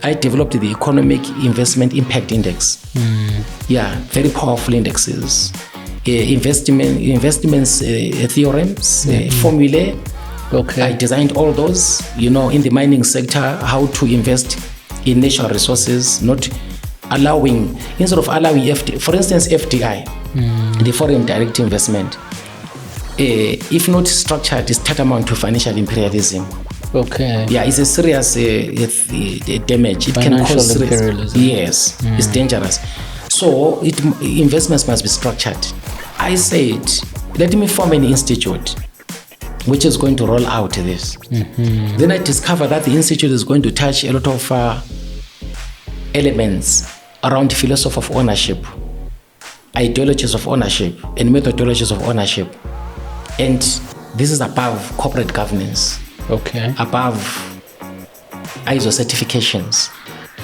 I developed the Economic Investment Impact Index. Yeah, very powerful indexes. Investments theorems, formulae. Okay. I designed all those, in the mining sector, how to invest in natural resources, instead of allowing for instance, FDI, the foreign direct investment, if not structured, is tantamount to financial imperialism. Okay. Yeah, it's a serious damage. It Financial can cause imperialism. Yes, it's dangerous. So investments must be structured. I said, let me form an institute which is going to roll out this. Then I discovered that the institute is going to touch a lot of elements around philosophy of ownership, ideologies of ownership, and methodologies of ownership. And this is above corporate governance. Okay. Above ISO certifications,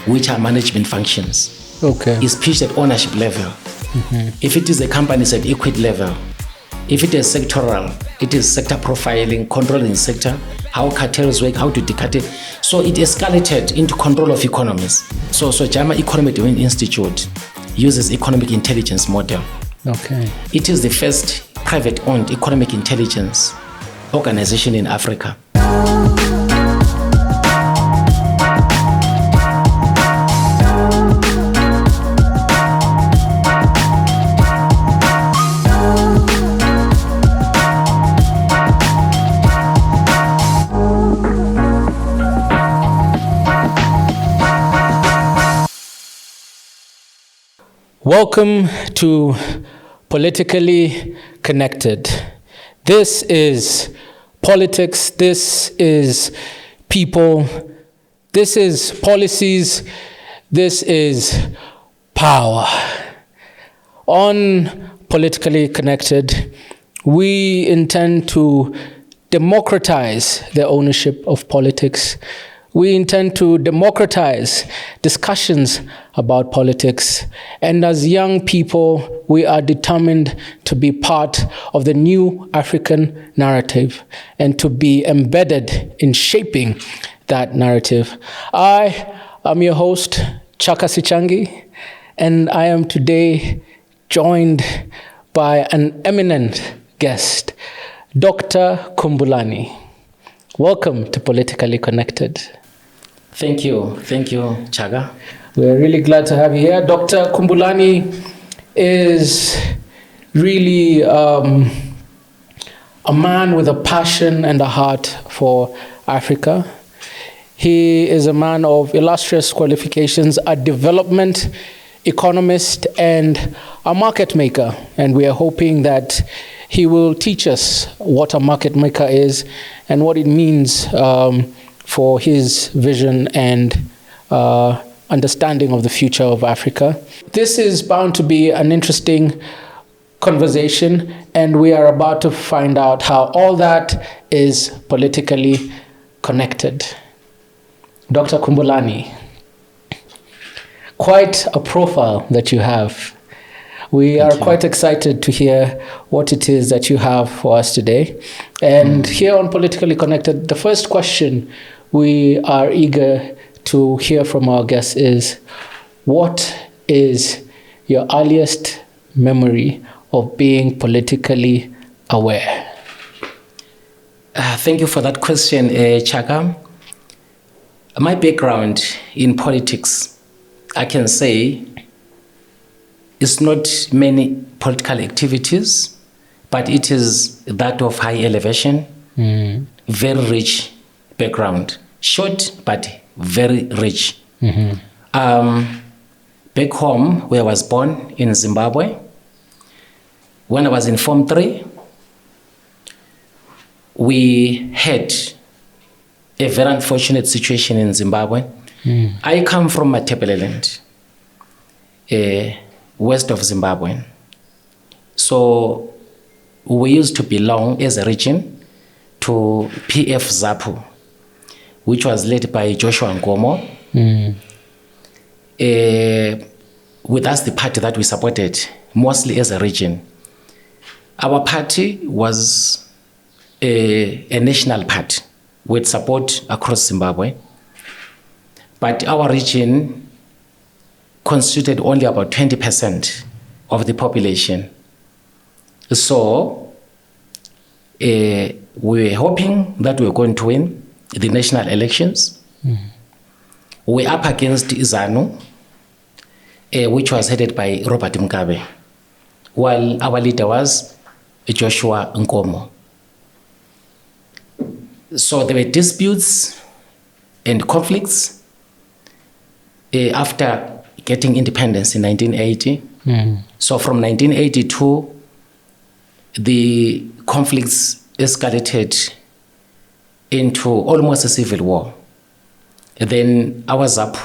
which are management functions. Okay. Is pitched at ownership level. If it is a company, it's at equity level. If it is sectoral, it is sector profiling, controlling sector, how cartels work, how to decartel. So it escalated into control of economies. So JAMA Economic Development Institute uses economic intelligence model. Okay. It is the first private-owned economic intelligence organization in Africa. Welcome to Politically Connected. This is politics, this is people, this is policies, this is power. On Politically Connected, we intend to democratize the ownership of politics. We intend to democratize discussions about politics. And as young people, we are determined to be part of the new African narrative and to be embedded in shaping that narrative. I am your host, Chaka Sichangi, and I am today joined by an eminent guest, Dr. Khumbulani. Welcome to Politically Connected. Thank you, Chaka. We're really glad to have you here. Dr. Khumbulani is really a man with a passion and a heart for Africa. He is a man of illustrious qualifications, a development economist and a market maker. And we are hoping that he will teach us what a market maker is and what it means for his vision and understanding of the future of Africa. This is bound to be an interesting conversation, and we are about to find out how all that is politically connected. Dr. Khumbulani, quite a profile that you have. We are quite excited to hear what it is that you have for us today. And here on Politically Connected, the first question we are eager to hear from our guests is, what is your earliest memory of being politically aware? Thank you for that question, Chaka. My background in politics, I can say, is not many political activities, but it is that of high elevation, very rich background. Short, but very rich. Back home, where I was born in Zimbabwe, when I was in Form 3, we had a very unfortunate situation in Zimbabwe. I come from Matebeleland, west of Zimbabwe. So we used to belong as a region to PF ZAPU, which was led by Joshua Nkomo. With us, the party that we supported, mostly as a region. Our party was a national party with support across Zimbabwe. But our region constituted only about 20% of the population. So we were hoping that we were going to win the national elections. We're up against ZANU, which was headed by Robert Mugabe, while our leader was Joshua Nkomo. So there were disputes and conflicts after getting independence in 1980. So from 1982, the conflicts escalated into almost a civil war. And then our ZAP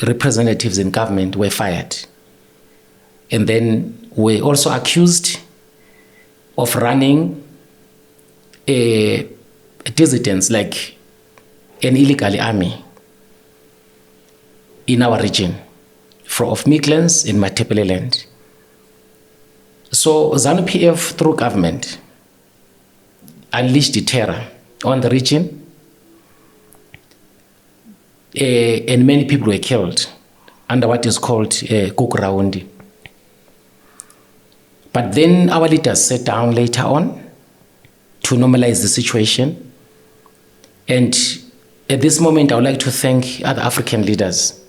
representatives in government were fired. And then we also accused of running dissidents, like an illegal army in our region of Midlands in Matebeleland. So ZANU-PF, through government, unleashed the terror on the region, and many people were killed under what is called Kukuraundi. But then our leaders sat down later on to normalize the situation. And at this moment, I would like to thank other African leaders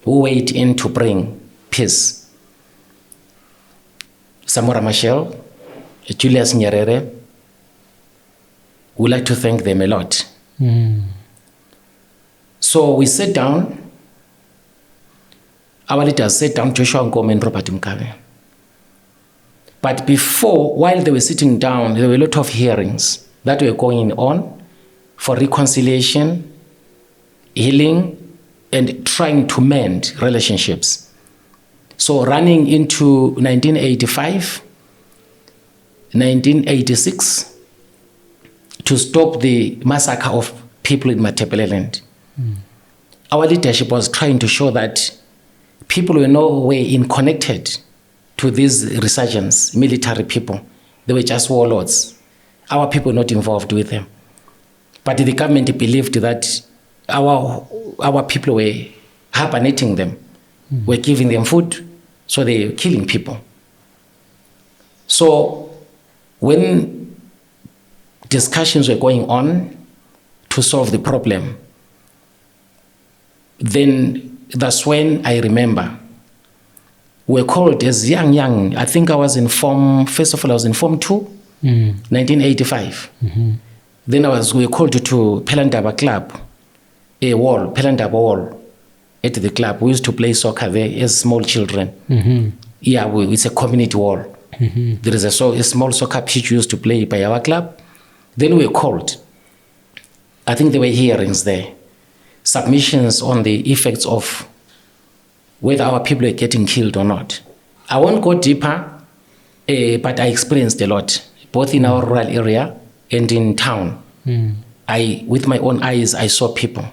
who weighed in to bring peace. Samora Machel, Julius Nyerere, we'd like to thank them a lot. So we sat down, our leaders sat down, Joshua Nkomo and Robert Mugabe. But before, while they were sitting down, there were a lot of hearings that were going on for reconciliation, healing, and trying to mend relationships. So running into 1985, 1986, to stop the massacre of people in Matebeleland. Our leadership was trying to show that people were no way connected to these resurgence, military people. They were just warlords. Our people were not involved with them. But the government believed that our people were hibernating them, were giving them food, so they were killing people. So when discussions were going on to solve the problem, then that's when I remember we were called as young. I think I was in first of all, I was in Form 2, 1985. Then we were called to Pelandaba Club, Pelandaba Wall, at the club. We used to play soccer there as small children. Yeah, it's a community wall. There is a small soccer pitch we used to play by our club. Then we were called. I think there were hearings there, submissions on the effects of whether our people are getting killed or not. I won't go deeper, but I experienced a lot, both in our rural area and in town. With my own eyes, I saw people,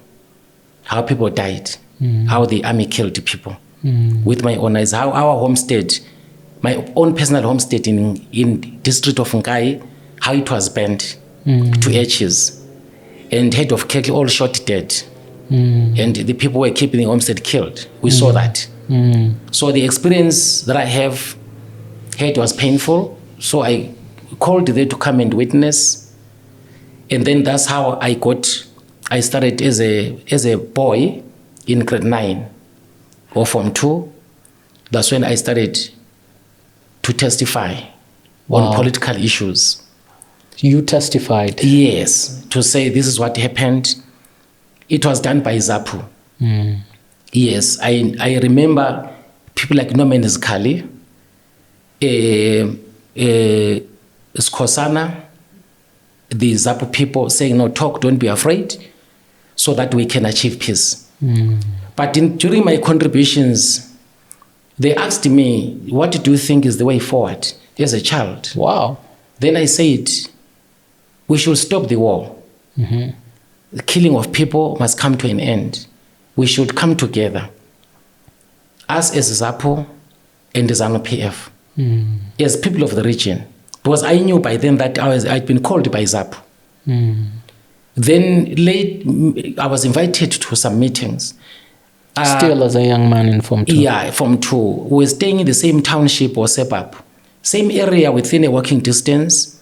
how people died, how the army killed people. With my own eyes, how our homestead, my own personal homestead in district of Nkai, how it was burnt to ashes, and head of cattle all shot dead. And the people were keeping the homestead killed. We saw that. So the experience that I have had was painful. So I called them to come and witness. And then that's how I started as a boy in grade 9 or Form 2. That's when I started to testify on political issues. You testified? Yes, to say this is what happened. It was done by ZAPU. Yes, I remember people like Norman Zikali, Skosana, the ZAPU people saying, no, talk, don't be afraid, so that we can achieve peace. But during my contributions, they asked me, what do you think is the way forward as a child? Wow. Then I said, we should stop the war. The killing of people must come to an end. We should come together. Us as ZAPU and ZANU-PF, as people of the region. Because I knew by then that I'd been called by ZAPU. Then I was invited to some meetings. Still as a young man in Form 2? Yeah, Form 2. We were staying in the same township or suburb, same area within a walking distance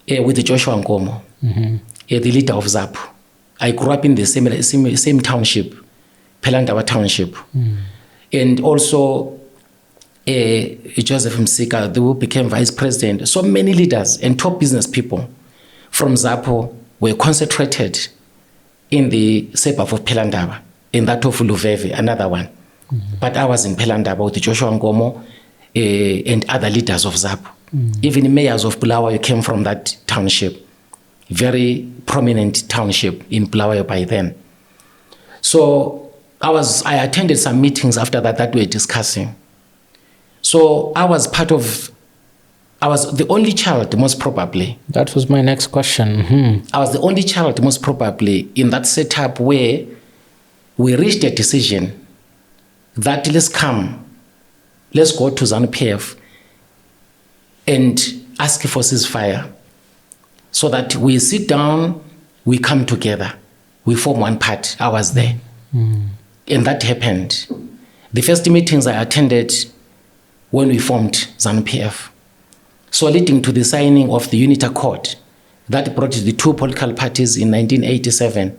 with Joshua Nkomo, the leader of ZAP. I grew up in the same township, Pelandawa Township. And also Joseph Msika, who became vice president. So many leaders and top business people from ZAPO were concentrated in the suburb of Pelandawa, in that of Luveve, another one. But I was in Pelandawa with Joshua Nkomo and other leaders of ZAPO. Even mayors of Bulawayo came from that township. Very prominent township in Bulawayo by then. So I attended some meetings after that we were discussing. So I was the only child, most probably. That was my next question. I was the only child, most probably, in that setup where we reached a decision that let's go to ZANU-PF and ask for ceasefire, so that we sit down, we come together, we form one part. I was there. And that happened. The first meetings I attended when we formed ZANU-PF. So leading to the signing of the Unity Accord that brought the two political parties in 1987,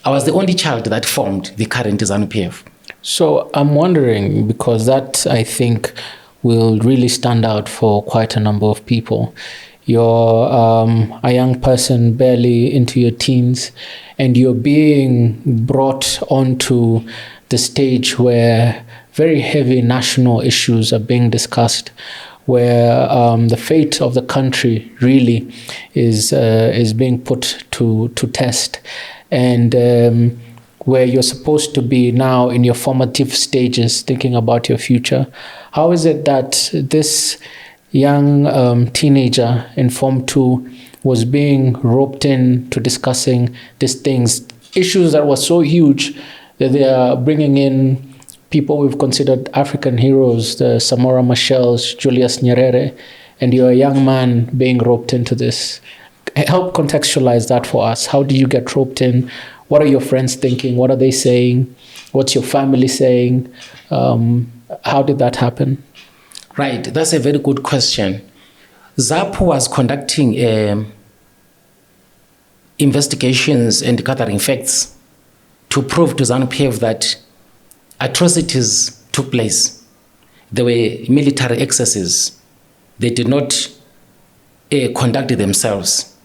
I was the only child that formed the current ZANU-PF. So I'm wondering, because that, I think, will really stand out for quite a number of people. You're a young person barely into your teens, and you're being brought onto the stage where very heavy national issues are being discussed, where the fate of the country really is being put to test, and where you're supposed to be now in your formative stages, thinking about your future. How is it that this young teenager in Form 2 was being roped in to discussing these things, issues that were so huge that they are bringing in people we've considered African heroes, the Samora Machels, Julius Nyerere, and you're a young man being roped into this? Help contextualize that for us. How do you get roped in? What are your friends thinking? What are they saying? What's your family saying? How did that happen? Right, that's a very good question. ZAP was conducting investigations and gathering facts to prove to ZANU-PF that atrocities took place. There were military excesses. They did not conduct themselves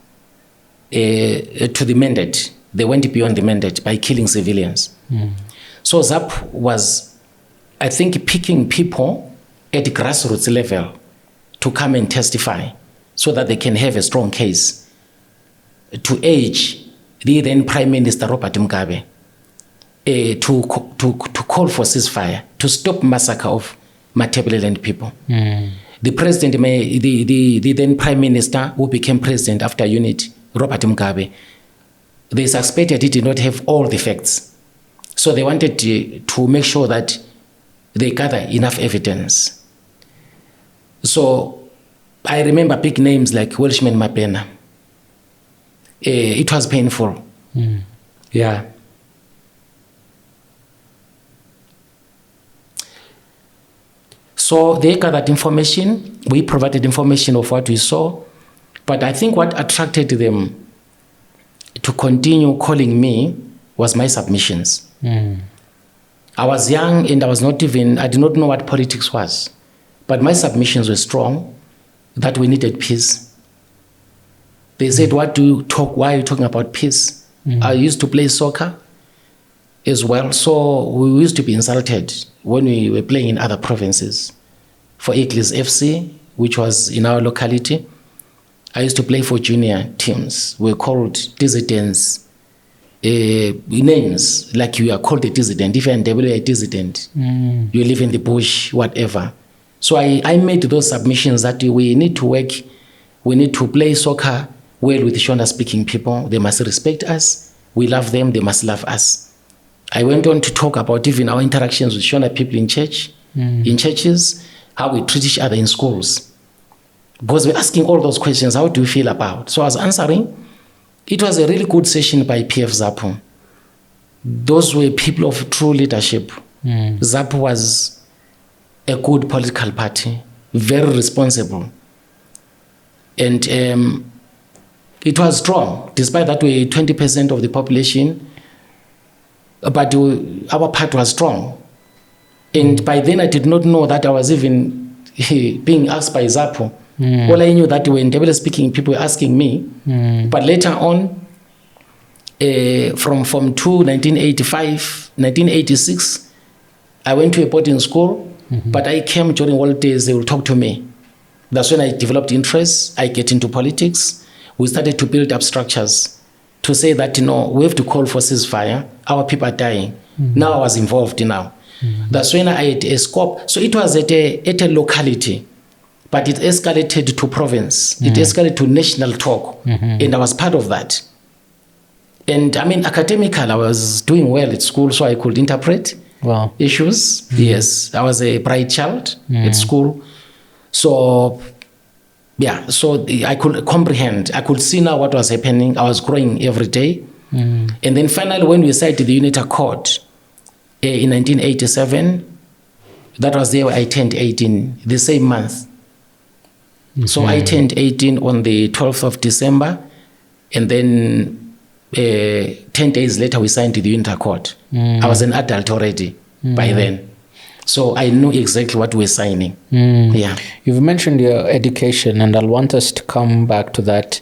to the mandate. They went beyond the mandate by killing civilians. So ZAP was, I think, picking people at the grassroots level to come and testify so that they can have a strong case to urge the then Prime Minister Robert Mugabe to call for ceasefire, to stop massacre of Matabeleland people. The president, the then Prime Minister who became president after unity, Robert Mugabe, they suspected he did not have all the facts. So they wanted to make sure that they gather enough evidence. So I remember big names like Welshman Mapena. It was painful. Yeah. So they gathered information. We provided information of what we saw. But I think what attracted them to continue calling me was my submissions. I was young and I did not know what politics was. But my submissions were strong, that we needed peace. They said, why are you talking about peace? I used to play soccer as well, so we used to be insulted when we were playing in other provinces. For Eagles FC, which was in our locality, I used to play for junior teams. We were called dissidents. Names, like you are called a dissident. If you're in W, a dissident. You live in the bush, whatever. So I made those submissions that we need to work, we need to play soccer well with Shona-speaking people. They must respect us. We love them. They must love us. I went on to talk about even our interactions with Shona people in church, in churches, how we treat each other in schools. Because we're asking all those questions, how do you feel about? So I was answering it was a really good session by PF ZAPU. Those were people of true leadership. ZAPU was a good political party, very responsible. And it was strong, despite that we 20% of the population, but our party was strong. And by then I did not know that I was even being asked by ZAPU. All I knew that when they were speaking, people were asking me. But later on, from Form 2, 1985, 1986, I went to a boarding school, but I came during holidays, they would talk to me. That's when I developed interest. I get into politics. We started to build up structures to say that, we have to call for ceasefire. Our people are dying. Now I was involved now. That's when I had a scope. So it was at a locality, but it escalated to province. It escalated to national talk. And I was part of that. And academically, I was doing well at school, so I could interpret issues. Yes, I was a bright child at school. So, so I could comprehend. I could see now what was happening. I was growing every day. And then finally, when we cited the Unit Accord in 1987, that was the year I turned 18, the same month. So I turned 18 on the 12th of December, and then 10 days later, we signed the Unit Accord. I was an adult already by then. So I knew exactly what we're signing. Yeah. You've mentioned your education, and I'll want us to come back to that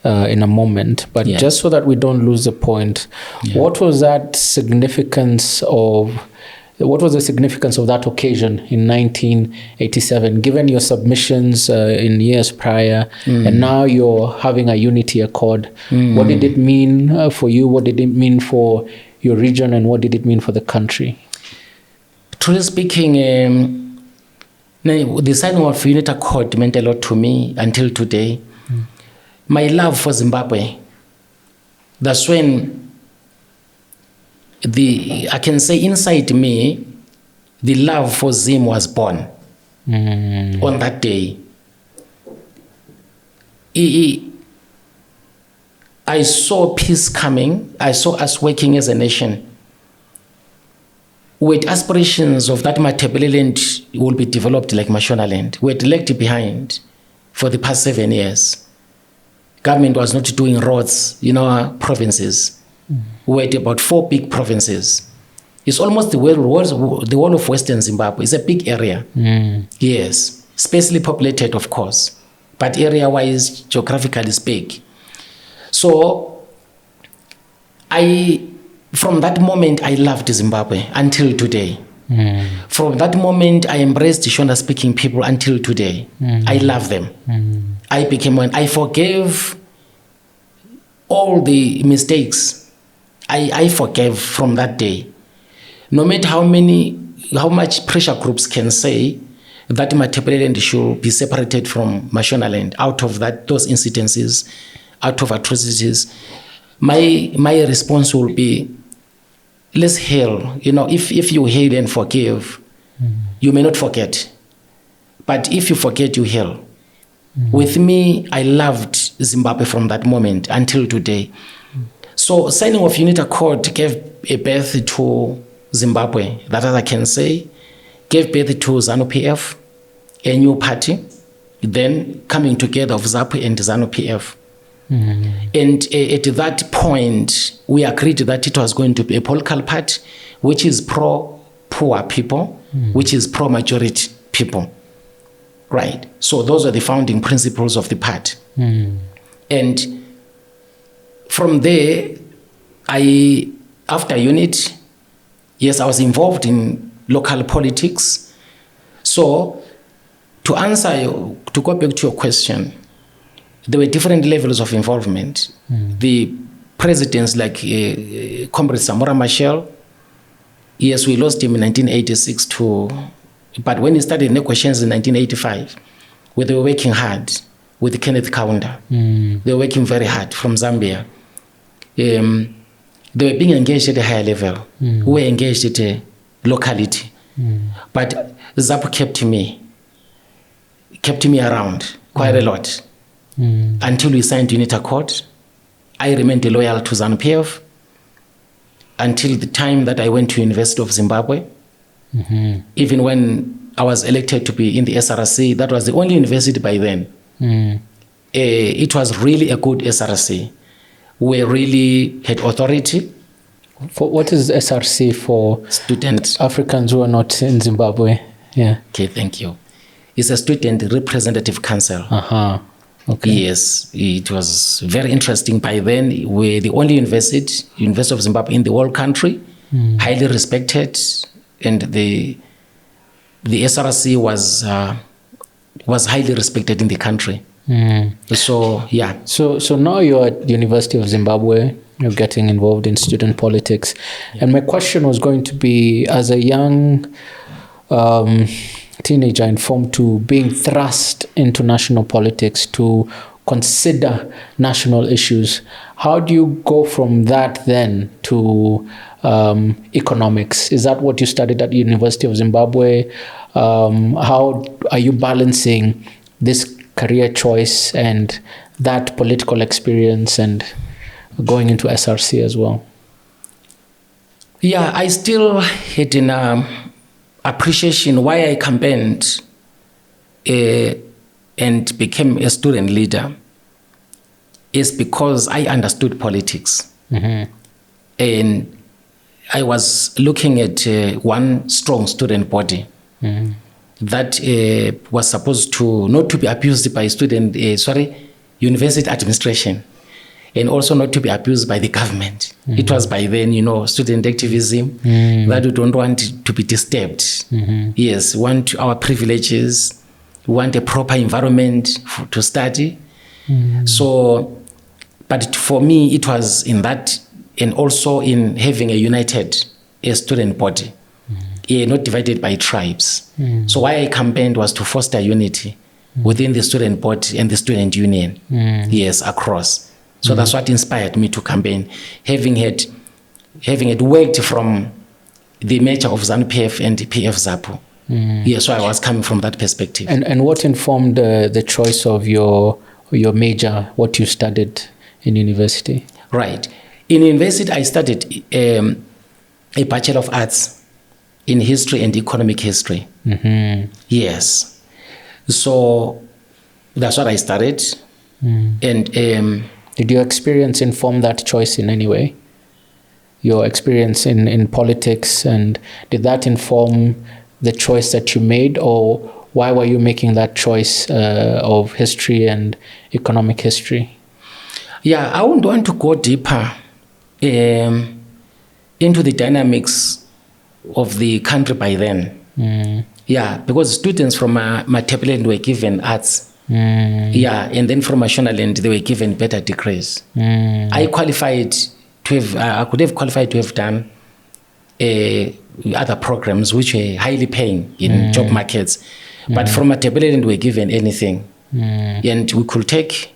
in a moment. But just so that we don't lose the point, what was the significance of that occasion in 1987, given your submissions in years prior, and now you're having a unity accord? What did it mean for you? What did it mean for your region? And what did it mean for the country? Truly speaking, the signing of Unit Accord meant a lot to me until today. My love for Zimbabwe, that's when I can say inside me, the love for Zim was born on that day. I saw peace coming. I saw us working as a nation with aspirations of that Matabeleland will be developed like Mashonaland. We had lagged behind for the past 7 years. Government was not doing roads in our provinces. We had about 4 big provinces. It's almost the whole of Western Zimbabwe. It's a big area. Yes, sparsely populated, of course, but area-wise, geographically is big. So from that moment, I loved Zimbabwe until today. From that moment, I embraced Shona-speaking people until today. I love them. I became one. I forgave all the mistakes. I forgave from that day. No matter how much pressure groups can say that Matabeleland should be separated from Mashonaland out of those incidences, out of atrocities, my response will be, let's heal. If you heal and forgive, you may not forget. But if you forget, you heal. With me, I loved Zimbabwe from that moment until today. So signing of Unit Accord gave a birth to Zimbabwe, that as I can say, gave birth to ZANU-PF, a new party, then coming together of ZAPU and ZANU-PF. And at that point, we agreed that it was going to be a political party which is pro-poor people, which is pro-majority people. Right. So those are the founding principles of the party. And from there, after unit, yes, I was involved in local politics. So to go back to your question, there were different levels of involvement. The presidents like Comrade Samora Machel, yes, we lost him in 1986 but when he started negotiations in 1985, they were working hard with Kenneth Kaunda. They were working very hard from Zambia. They were being engaged at a higher level. We were engaged at a locality. But ZAPU kept me around quite a lot until we signed Unit Accord. I remained loyal to ZANU-PF until the time that I went to University of Zimbabwe. Even when I was elected to be in the SRC, that was the only university by then. It was really a good SRC. We really had authority. For what is SRC for Student Africans who are not in Zimbabwe? Yeah. Okay, thank you. It's a Student Representative Council. Okay. Yes, it was very interesting. By then, we're the only University of Zimbabwe in the whole country, highly respected, and the SRC was highly respected in the country. So yeah. So now you're at the University of Zimbabwe. You're getting involved in student politics, and my question was going to be, as a young teenager informed to being thrust into national politics to consider national issues, how do you go from that then to economics? Is that what you studied at the University of Zimbabwe? How are you balancing this career choice and that political experience and going into SRC as well? Yeah, I still had an appreciation why I campaigned and became a student leader is because I understood politics. And I was looking at one strong student body that was supposed to not to be abused by university administration, and also not to be abused by the government. It was by then, student activism, that we don't want to be disturbed. Yes, we want our privileges, we want a proper environment to study. So, but for me, it was in that, and also in having a united student body, not divided by tribes. So why I campaigned was to foster unity within the student body and the student union, yes, across. So that's what inspired me to campaign, having had worked from the nature of ZANU-PF and PF ZAPU. Yes, so I was coming from that perspective. And what informed the choice of your major, what you studied in university? Right. In university, I studied a Bachelor of Arts in History and Economic History. Yes. So that's what I studied. And did your experience inform that choice in any way? Your experience in politics, and did that inform the choice that you made, or why were you making that choice of history and economic history? Yeah, I would want to go deeper into the dynamics of the country by then. Yeah, because students from Matebeleland were given arts. Yeah, and then from Mashonaland, they were given better degrees. I qualified to have, I could have qualified to have done other programs which were highly paying in job markets. But from Matebeleland, we were given anything. And we could take.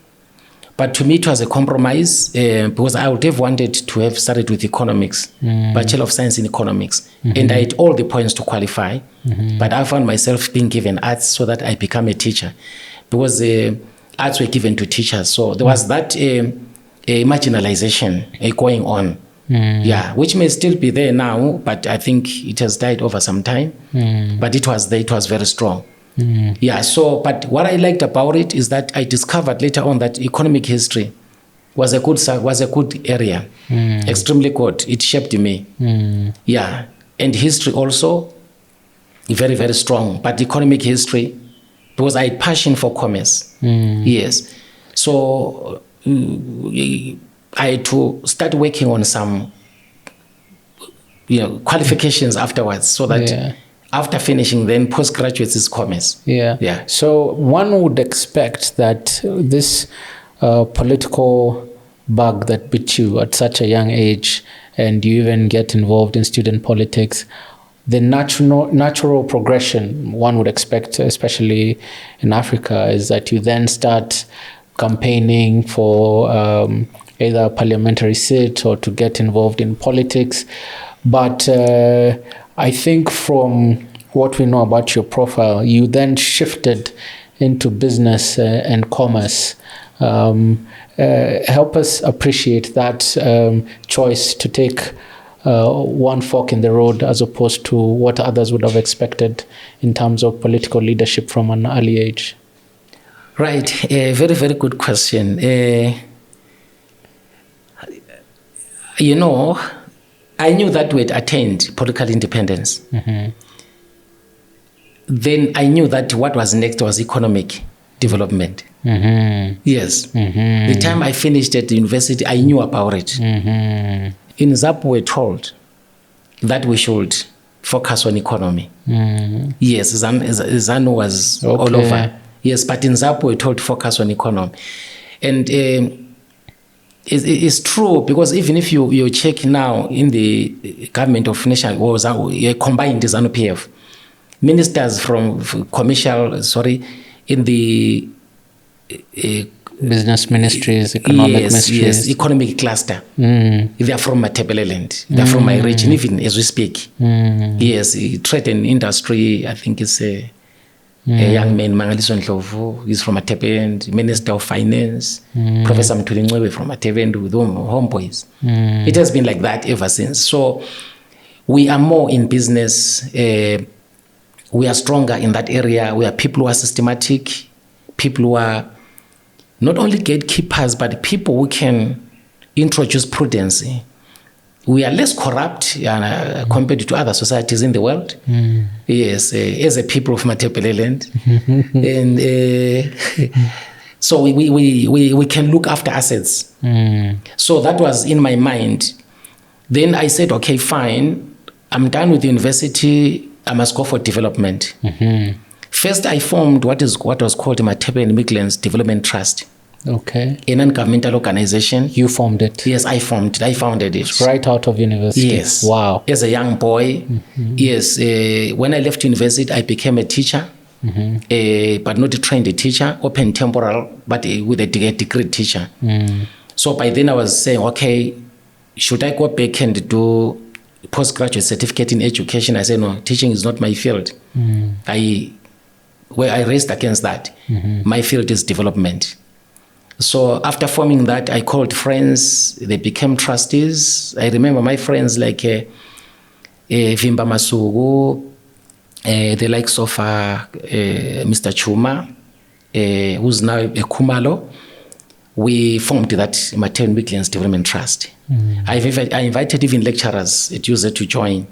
But to me, it was a compromise because I would have wanted to have started with economics, Bachelor of Science in Economics. And I had all the points to qualify. But I found myself being given arts so that I become a teacher. Because arts were given to teachers. So there was that marginalization going on. Yeah, which may still be there now, but I think it has died over some time. But it was there, it was very strong. Yeah, so, but what I liked about it is that I discovered later on that economic history was a good area, extremely good. It shaped me. Yeah, and history also, very, very strong. But economic history, because I had passion for commerce. Yes. So I had to start working on some qualifications afterwards, so that after finishing, then postgraduate is commerce. Yeah. So one would expect that this political bug that bit you at such a young age, and you even get involved in student politics, the natural progression one would expect, especially in Africa, is that you then start campaigning for either a parliamentary seat or to get involved in politics. But I think from what we know about your profile, you then shifted into business and commerce. Help us appreciate that choice to take one fork in the road as opposed to what others would have expected in terms of political leadership from an early age. Right. Very, very good question. I knew that we had attained political independence. Then I knew that what was next was economic development. Yes. The time I finished at the university, I knew about it. In Zimbabwe, we were told that we should focus on economy. Yes, ZANU was all over. Yes, but in Zimbabwe, we were told to focus on economy. And it's true, because even if you check now in the government of national, combined ZANU-PF, ministers from commercial, in the business ministries, economic ministries. Yes, economic cluster. They are from Matebeleland. They are from my region, even as we speak. Yes, trade and industry, I think it's a young man, Mangaliso Ndlovu, he's from Matebeleland, Minister of Finance, Professor Mtuli from Matebeleland with homeboys. It has been like that ever since. So we are more in business. We are stronger in that area. We are people who are systematic, people who are not only gatekeepers, but people who can introduce prudence. We are less corrupt compared to other societies in the world. Yes, as a people of Matebeleland. And so we can look after assets. So that was in my mind. Then I said, okay, fine. I'm done with the university. I must go for development. First, I formed what was called the Matebeleland Migrants Development Trust. Okay. A non-governmental organization. You formed it? Yes, I founded it. Right out of university? Yes. Wow. As a young boy. Yes. When I left university, I became a teacher, but not a trained teacher, open temporal, but with a degree teacher. So by then I was saying, okay, should I go back and do postgraduate certificate in education? I said, no, teaching is not my field. I raced against that. My field is development. So after forming that, I called friends. They became trustees. I remember my friends like Vimba Masugu, the likes of Mr. Chuma, who's now a Kumalo. We formed that Matebeleland Migrants Development Trust. I invited even lecturers at UZ to join.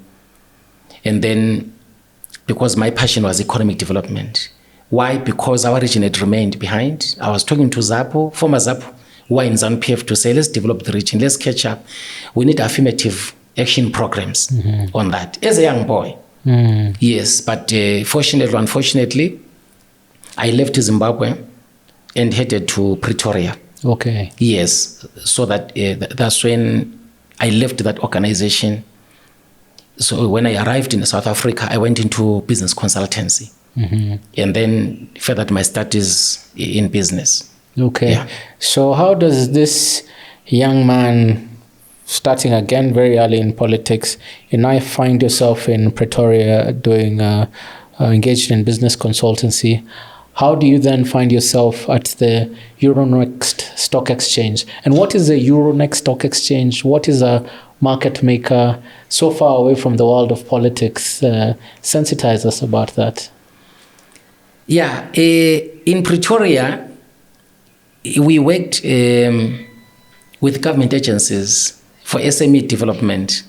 And then, because my passion was economic development. Why? Because our region had remained behind. I was talking to ZAPU, former ZAPU, who are in ZANU-PF, to say, let's develop the region, let's catch up. We need affirmative action programs on that. As a young boy. Yes, but fortunately or unfortunately, I left Zimbabwe and headed to Pretoria. Okay. Yes, so that's when I left that organization. So when I arrived in South Africa, I went into business consultancy. And then furthered my studies in business. Okay. Yeah. So how does this young man, starting again very early in politics, you now find yourself in Pretoria doing engaged in business consultancy? How do you then find yourself at the Euronext Stock Exchange? And what is the Euronext Stock Exchange? What is a market maker? So far away from the world of politics. Sensitize us about that. Yeah, in Pretoria, we worked with government agencies for SME development,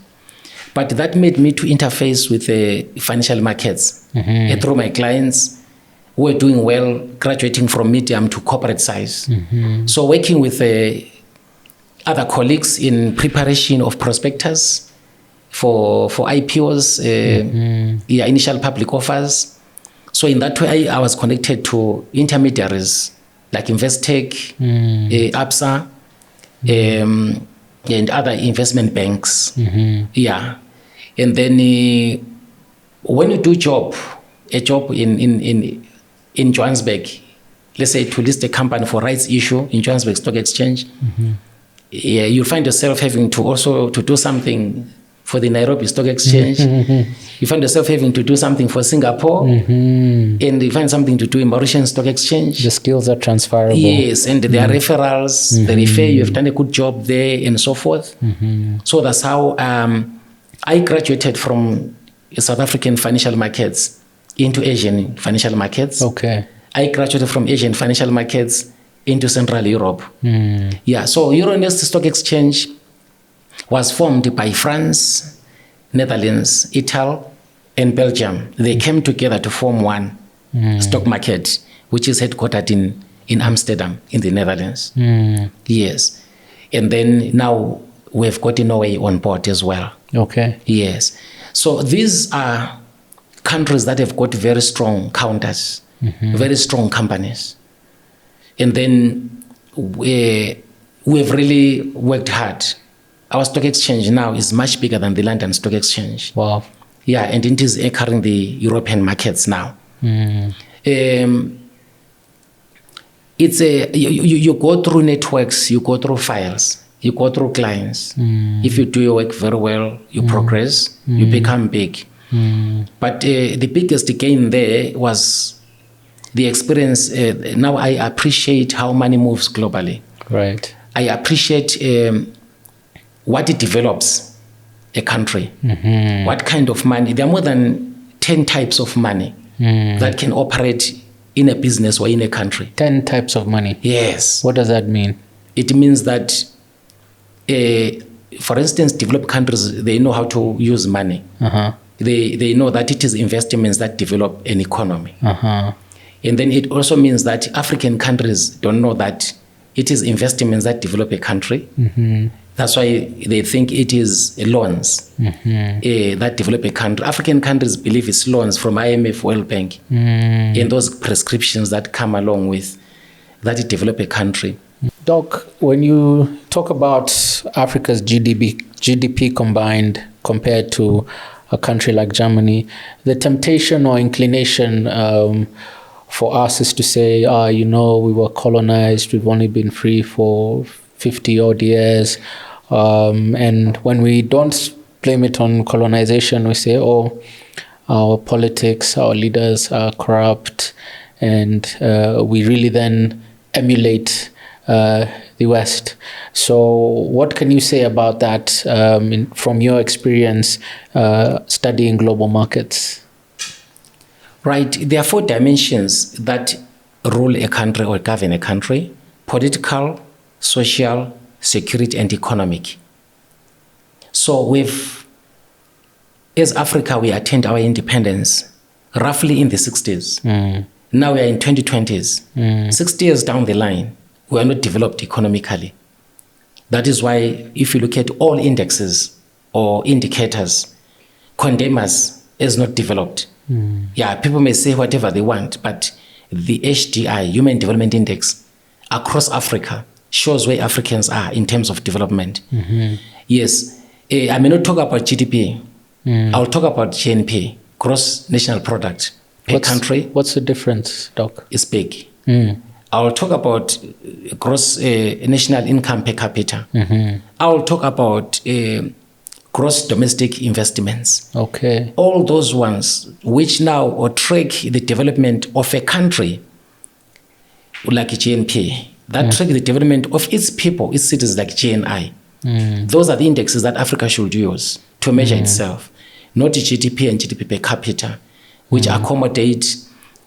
but that made me to interface with the financial markets through my clients who were doing well, graduating from medium to corporate size. So working with other colleagues in preparation of prospectus for IPOs, initial public offers. So in that way, I was connected to intermediaries like Investec, ABSA, and other investment banks. Yeah. And then when you do a job in Johannesburg, let's say to list a company for rights issue in Johannesburg Stock Exchange, you'll find yourself having to also to do something for the Nairobi Stock Exchange. You find yourself having to do something for Singapore, and you find something to do in Mauritian Stock Exchange. The skills are transferable. Yes, and there are referrals. They refer you have done a good job there, and so forth. So that's how I graduated from South African financial markets into Asian financial markets. Okay. I graduated from Asian financial markets into Central Europe. Yeah, so Euronext Stock Exchange was formed by France, Netherlands, Italy, and Belgium. They came together to form one stock market, which is headquartered in Amsterdam, in the Netherlands. Yes. And then now we've got Norway on board as well. Okay. Yes. So these are countries that have got very strong counters, very strong companies. And then we've really worked hard. Our stock exchange now is much bigger than the London Stock Exchange. Wow. Yeah, and it is anchoring the European markets now. It's you go through networks, you go through files, you go through clients. If you do your work very well, you progress, you become big. But the biggest gain there was the experience. Now I appreciate how money moves globally. Right. I appreciate what it develops a country. What kind of money? There are more than 10 types of money that can operate in a business or in a country. 10 types of money. Yes. What does that mean? It means that, for instance, developed countries, they know how to use money. They know that it is investments that develop an economy. And then it also means that African countries don't know that it is investments that develop a country. That's why they think it is loans that develop a country. African countries believe it's loans from IMF, World Bank, and those prescriptions that come along with that it develop a country. Doc, when you talk about Africa's GDP combined compared to a country like Germany, the temptation or inclination for us is to say, we were colonized, we've only been free for 50 odd years. And when we don't blame it on colonization, we say, our politics, our leaders are corrupt, and we really then emulate the West. So what can you say about that from your experience studying global markets? Right. There are 4 dimensions that rule a country or govern a country: political, social, security, and economic. So as Africa, we attained our independence roughly in the 60s. Now we are in 2020s. 60 years down the line, we are not developed economically. That is why if you look at all indexes or indicators, condemn us as not developed. Yeah, people may say whatever they want, but the HDI, Human Development Index, across Africa shows where Africans are in terms of development. Yes, I may not talk about GDP. I'll talk about GNP, gross national product per country. What's the difference, Doc? It's big. I'll talk about gross national income per capita. I'll talk about gross domestic investments. Okay. All those ones which now track the development of a country like GNP, that track the development of its people, its citizens, like GNI. Those are the indexes that Africa should use to measure itself, not GDP and GDP per capita, which accommodate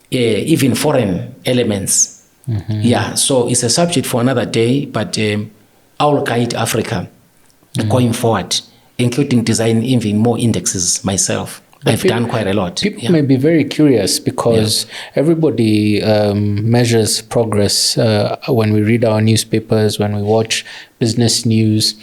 even foreign elements. Yeah, so it's a subject for another day, but I will guide Africa going forward, including designing even more indexes myself. I've done quite a lot. People may be very curious because everybody measures progress when we read our newspapers, when we watch business news.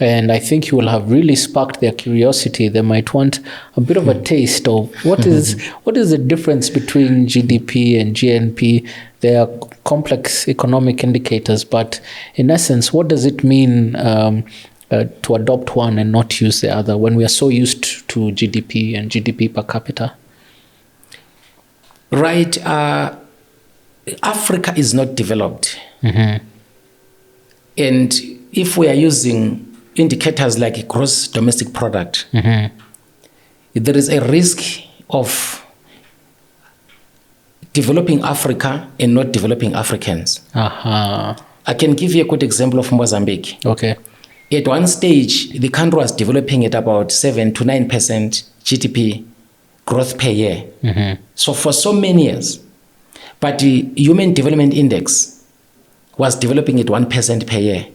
And I think you will have really sparked their curiosity. They might want a bit of a taste of what is the difference between GDP and GNP. They are complex economic indicators, but in essence, what does it mean to adopt one and not use the other when we are so used to GDP and GDP per capita? Right. Africa is not developed. And if we are using indicators like gross domestic product, there is a risk of developing Africa and not developing Africans. I can give you a good example of Mozambique. Okay. At one stage, the country was developing at about 7 to 9% GDP growth per year. So for so many years. But the Human Development Index was developing at 1% per year,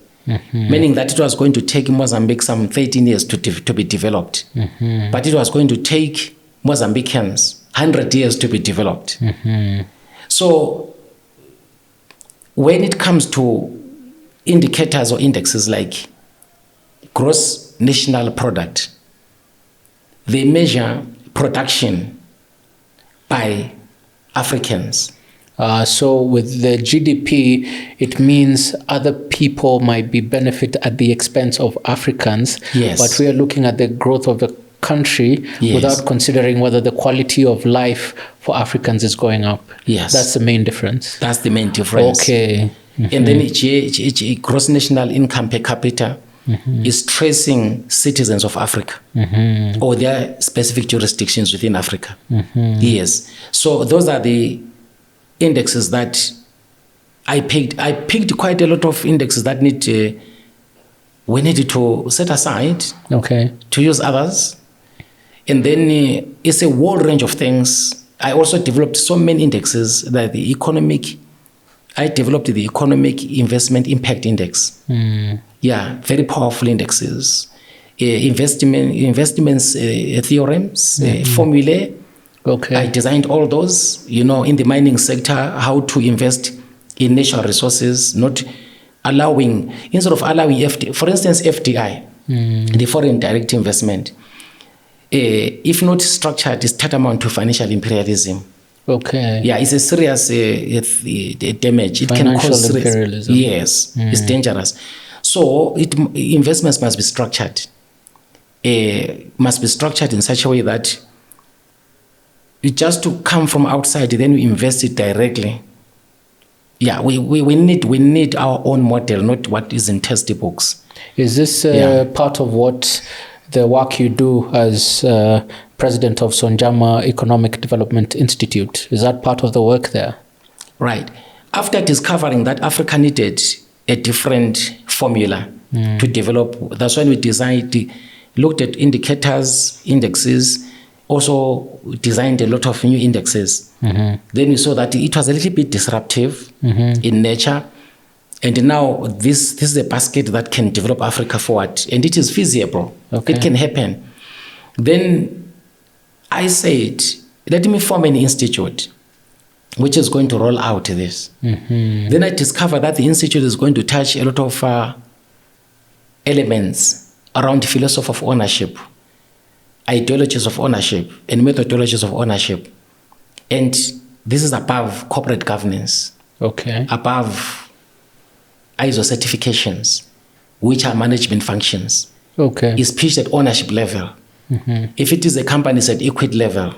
meaning that it was going to take Mozambique some 13 years to be developed. But it was going to take Mozambicans 100 years to be developed. So when it comes to indicators or indexes like gross national product, they measure production by Africans. So with the GDP, it means other people might be benefit at the expense of Africans. Yes. But we are looking at the growth of the country without considering whether the quality of life for Africans is going up. Yes. That's the main difference. That's the main difference. Okay. And then each gross national income per capita is tracing citizens of Africa or their specific jurisdictions within Africa. Yes. So those are the indexes that I picked. I picked quite a lot of indexes that we needed to set aside to use others. And then it's a whole range of things. I also developed so many indexes that I developed the Economic Investment Impact Index. Yeah, very powerful indexes. Investments theorems, formulae. I designed all those, in the mining sector, how to invest in natural resources, instead of allowing for instance, FDI, the foreign direct investment, if not structured, is tantamount to financial imperialism. Yeah, it's a serious damage. It Financial can cause imperialism. Yes, it's dangerous. So investments must be structured. Must be structured in such a way that just to come from outside, then we invest it directly. Yeah, we need our own model, not what is in textbooks. Is this part of what the work you do as president of Sonjama Economic Development Institute? Is that part of the work there? Right. After discovering that Africa needed a different formula to develop, that's when we looked at indicators, indexes, also designed a lot of new indexes. Then we saw that it was a little bit disruptive in nature. And now this is a basket that can develop Africa forward. And it is feasible. It can happen. Then I said, let me form an institute which is going to roll out this. Then I discovered that the institute is going to touch a lot of elements around philosophy of ownership, ideologies of ownership, and methodologies of ownership. And this is above corporate governance, above ISO certifications, which are management functions. It's pitched at ownership level. If it is a company, it's at equity level.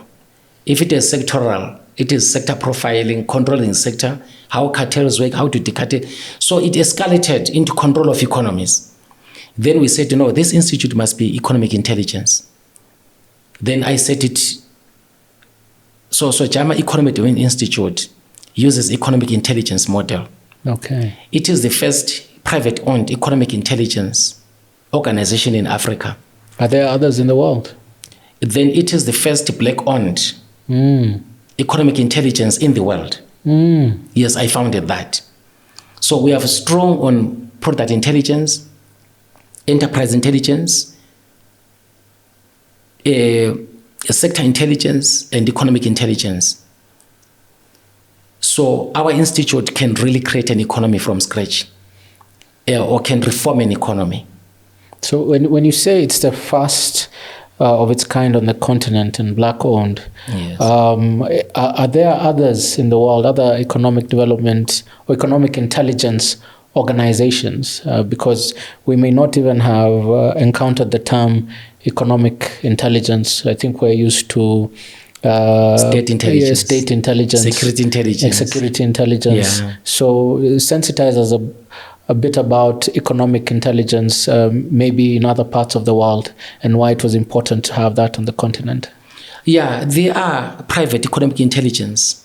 If it is sectoral, it is sector profiling, controlling sector, how cartels work, how to decartel. So it escalated into control of economies. Then we said, this institute must be economic intelligence. Then I set it. So JAMA Economic Development Institute uses economic intelligence model. It is the first private-owned economic intelligence organization in Africa. Are there others in the world? Then it is the first black-owned economic intelligence in the world. Yes, I founded that. So we have strong on product intelligence, enterprise intelligence, sector intelligence, and economic intelligence. So our institute can really create an economy from scratch, or can reform an economy. So when you say it's the first of its kind on the continent and black-owned, are there others in the world, other economic development or economic intelligence organizations? Because we may not even have encountered the term economic intelligence. I think we're used to state intelligence, security intelligence. Yeah. So sensitize us a bit about economic intelligence, maybe in other parts of the world, and why it was important to have that on the continent? Yeah, there are private economic intelligences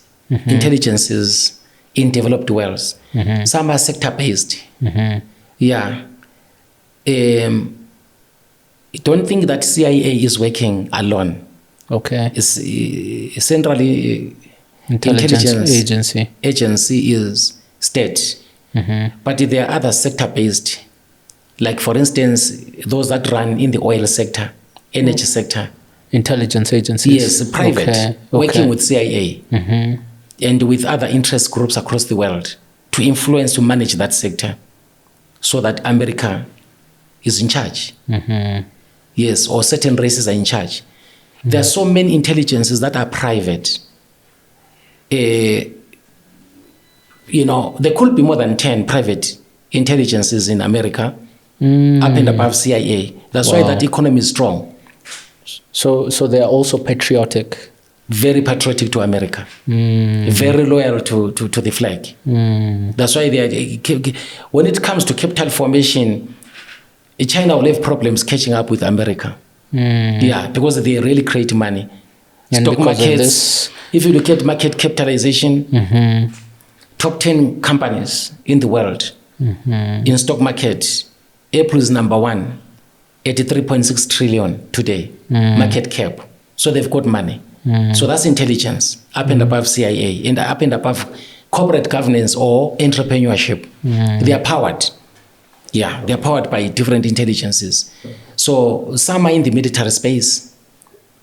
in developed worlds. Some are sector-based. Yeah. Don't think that CIA is working alone. Okay. It's centrally Intelligence agency is state. But there are other sector-based, like for instance, those that run in the oil sector, energy sector. Intelligence agencies. Yes, private, working with CIA and with other interest groups across the world to influence, to manage that sector so that America is in charge. Yes, or certain races are in charge. There are so many intelligences that are private. There could be more than 10 private intelligences in America, up and above CIA. That's why that economy is strong. So they are also patriotic. Very patriotic to America. Very loyal to the flag. That's why when it comes to capital formation, China will have problems catching up with America. Yeah, because they really create money. And stock markets, if you look at market capitalization, top 10 companies in the world in stock market, Apple is number one, 83.6 trillion today, market cap. So they've got money. So that's intelligence, up and above CIA, and up and above corporate governance or entrepreneurship. They are powered. Yeah, they are powered by different intelligences. So some are in the military space.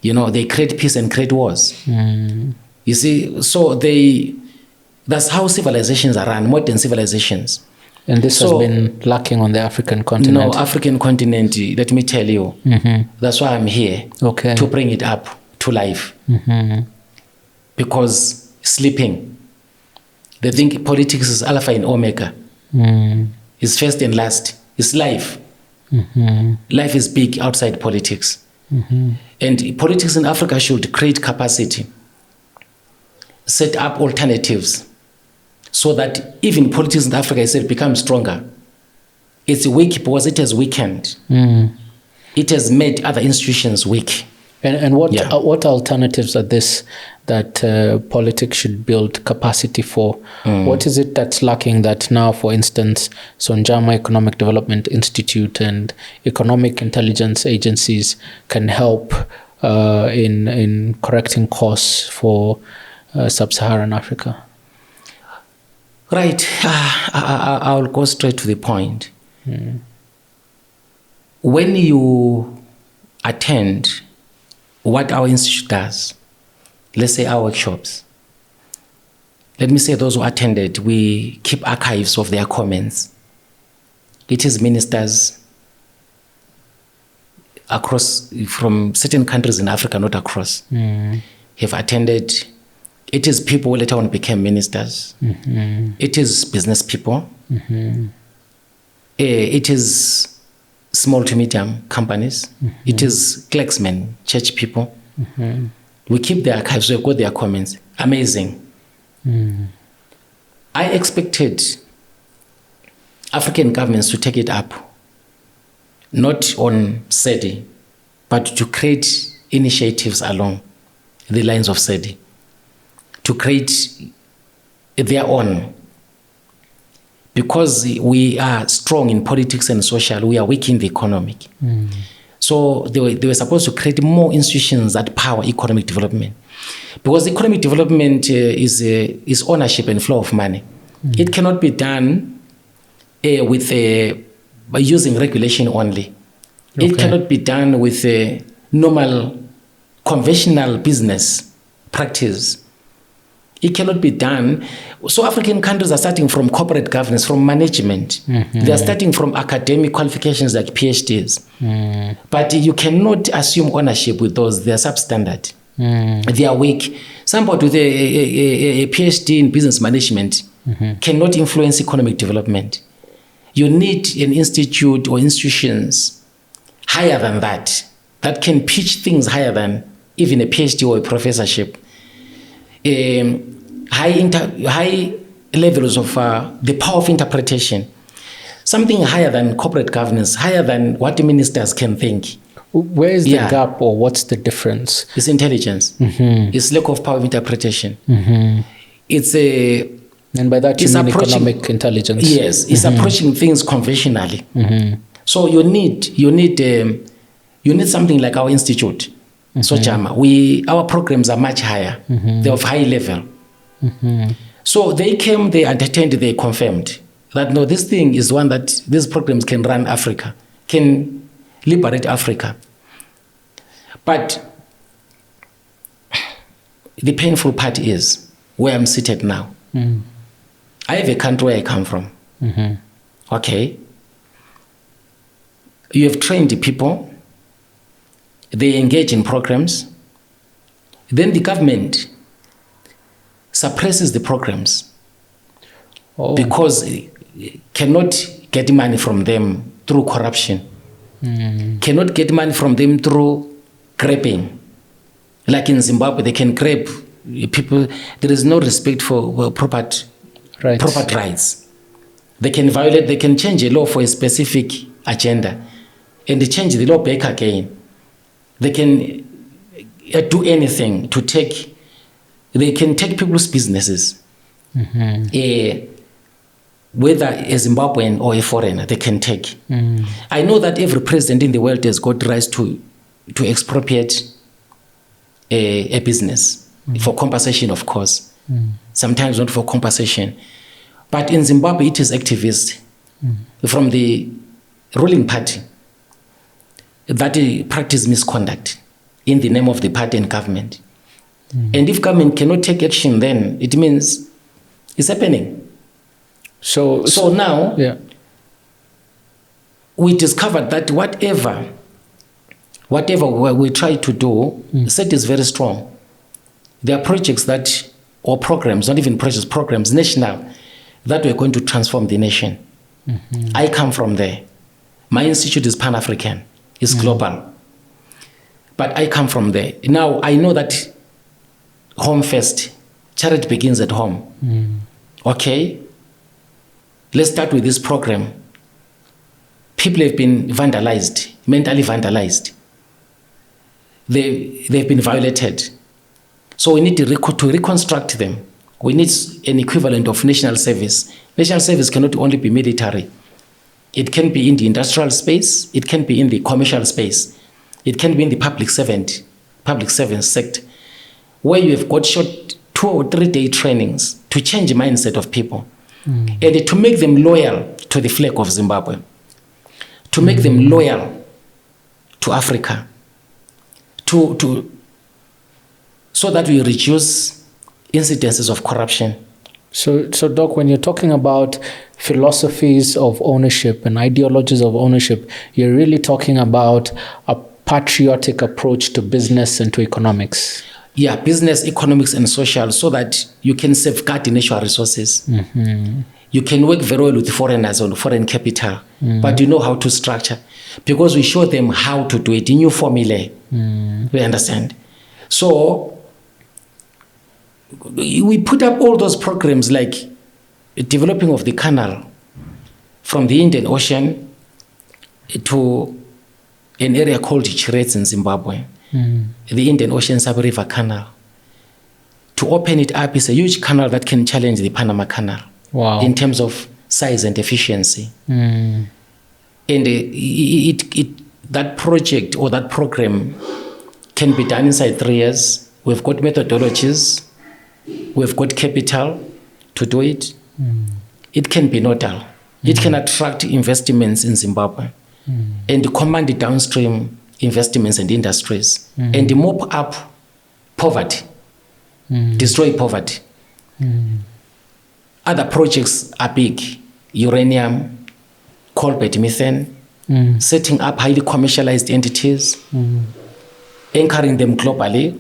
They create peace and create wars. You see, so that's how civilizations are run, modern civilizations. And this has been lacking on the African continent. No, African continent, let me tell you. That's why I'm here, to bring it up to life. Because sleeping, they think politics is alpha and omega. It's first and last. It's life. Life is big outside politics. And politics in Africa should create capacity, set up alternatives, so that even politics in Africa itself becomes stronger. It's weak because it has weakened. It has made other institutions weak. And what alternatives are this that politics should build capacity for? What is it that's lacking that now, for instance, Sonjama Economic Development Institute and economic intelligence agencies can help in correcting costs for sub-Saharan Africa? Right. I'll go straight to the point. When you attend what our institute does, let's say our workshops, let me say those who attended, we keep archives of their comments. It is ministers across, from certain countries in Africa, not across, have attended. It is people who later on became ministers. It is business people. It is small to medium companies. It is clerksmen, church people. We keep their archives, we've got their comments. Amazing. I expected African governments to take it up, not on SEDI, but to create initiatives along the lines of SEDI, to create their own. Because we are strong in politics and social, we are weak in the economic. So they were supposed to create more institutions that power economic development. Because economic development is ownership and flow of money. It cannot be done by using regulation only. It cannot be done with a normal, conventional business practice. It cannot be done. So African countries are starting from corporate governance, from management. They are starting from academic qualifications like PhDs. But you cannot assume ownership with those. They are substandard. They are weak. Somebody with a PhD in business management cannot influence economic development. You need an institute or institutions higher than that can pitch things higher than even a PhD or a professorship. High levels of the power of interpretation. something higher than corporate governance, higher than what ministers can think. Where is the gap, or what's the difference? It's intelligence. It's lack of power of interpretation. It's a... And by that you mean economic intelligence. Yes, it's approaching things conventionally. So you need something like our institute, Sochama. Our programs are much higher. They're of high level. So they came, they entertained, they confirmed that no, this thing is one that these programs can run Africa, can liberate Africa. But the painful part is where I'm seated now. I have a country where I come from. Okay. You have trained the people. They engage in programs. Then the government suppresses the programs because it cannot get money from them through corruption. Cannot get money from them through grabbing. Like in Zimbabwe, they can grab people. There is no respect for property rights. They can violate, they can change a law for a specific agenda and they change the law back again. They can do anything to take, they can take people's businesses. Whether a Zimbabwean or a foreigner, they can take. I know that every president in the world has got rights to expropriate a business for compensation, of course. Sometimes not for compensation. But in Zimbabwe, it is activists from the ruling party that practice misconduct in the name of the party and government. And if government cannot take action, then it means it's happening. So now, we discovered that whatever we try to do, SET is very strong. There are projects or programs, not even projects, programs, national, that we're going to transform the nation. I come from there. My institute is Pan-African, it's global. But I come from there. Now, I know that home first, charity begins at home. Okay? Let's start with this program. People have been vandalized, mentally vandalized. They've been violated. So we need to reconstruct them. We need an equivalent of national service. National service cannot only be military. It can be in the industrial space. It can be in the commercial space. It can be in the public service sector, where you have got short 2 or 3 day trainings to change the mindset of people and to make them loyal to the flag of Zimbabwe, to make them loyal to Africa, so that we reduce incidences of corruption. So Doc, when you're talking about philosophies of ownership and ideologies of ownership, you're really talking about a patriotic approach to business and to economics. Yeah, business, economics, and social, so that you can safeguard the natural resources. You can work very well with foreigners on foreign capital, but you know how to structure, because we show them how to do it in new formulae. We understand. So we put up all those programs like developing of the canal from the Indian Ocean to an area called Chirets in Zimbabwe, the Indian Ocean Sub-River Canal. To open it up is a huge canal that can challenge the Panama Canal in terms of size and efficiency. And that project or that program can be done inside 3 years. We've got methodologies. We've got capital to do it. It can be nodal. It can attract investments in Zimbabwe and command the downstream investments and industries and mop up poverty, destroy poverty. Other projects are big: uranium, coal-bed methane, setting up highly commercialized entities, anchoring them globally.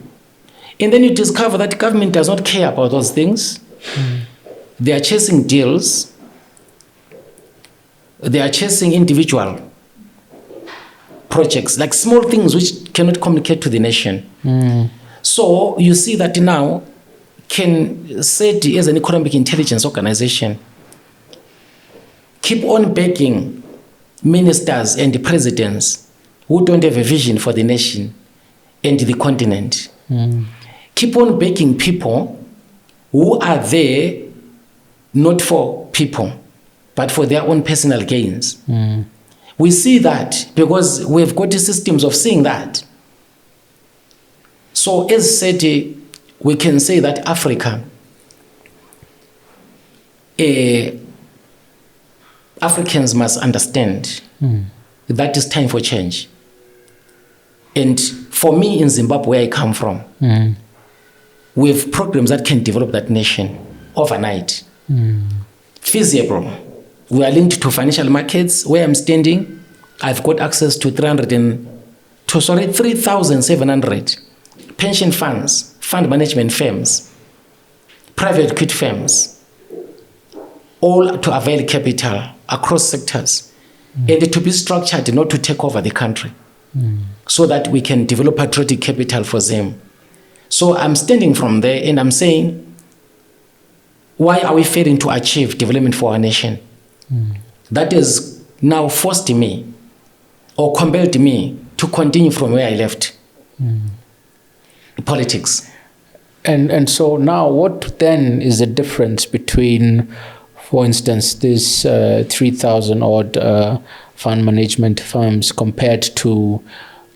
And then you discover that government does not care about those things. They are chasing deals. They are chasing individual projects, like small things which cannot communicate to the nation. So you see that now can SET as an economic intelligence organization keep on backing ministers and the presidents who don't have a vision for the nation and the continent. Keep on backing people who are there not for people, but for their own personal gains. We see that because we've got the systems of seeing that. So as said, we can say that Africa, Africans must understand that it's time for change. And for me in Zimbabwe, where I come from, we have programs that can develop that nation overnight. Feasible. We are linked to financial markets. Where I'm standing, I've got access to 3,700 pension funds, fund management firms, private equity firms, all to avail capital across sectors, and to be structured not to take over the country, so that we can develop patriotic capital for them. So I'm standing from there and I'm saying, why are we failing to achieve development for our nation? That has now forced me or compelled me to continue from where I left politics. And so now what then is the difference between, for instance, this 3,000 odd fund management firms compared to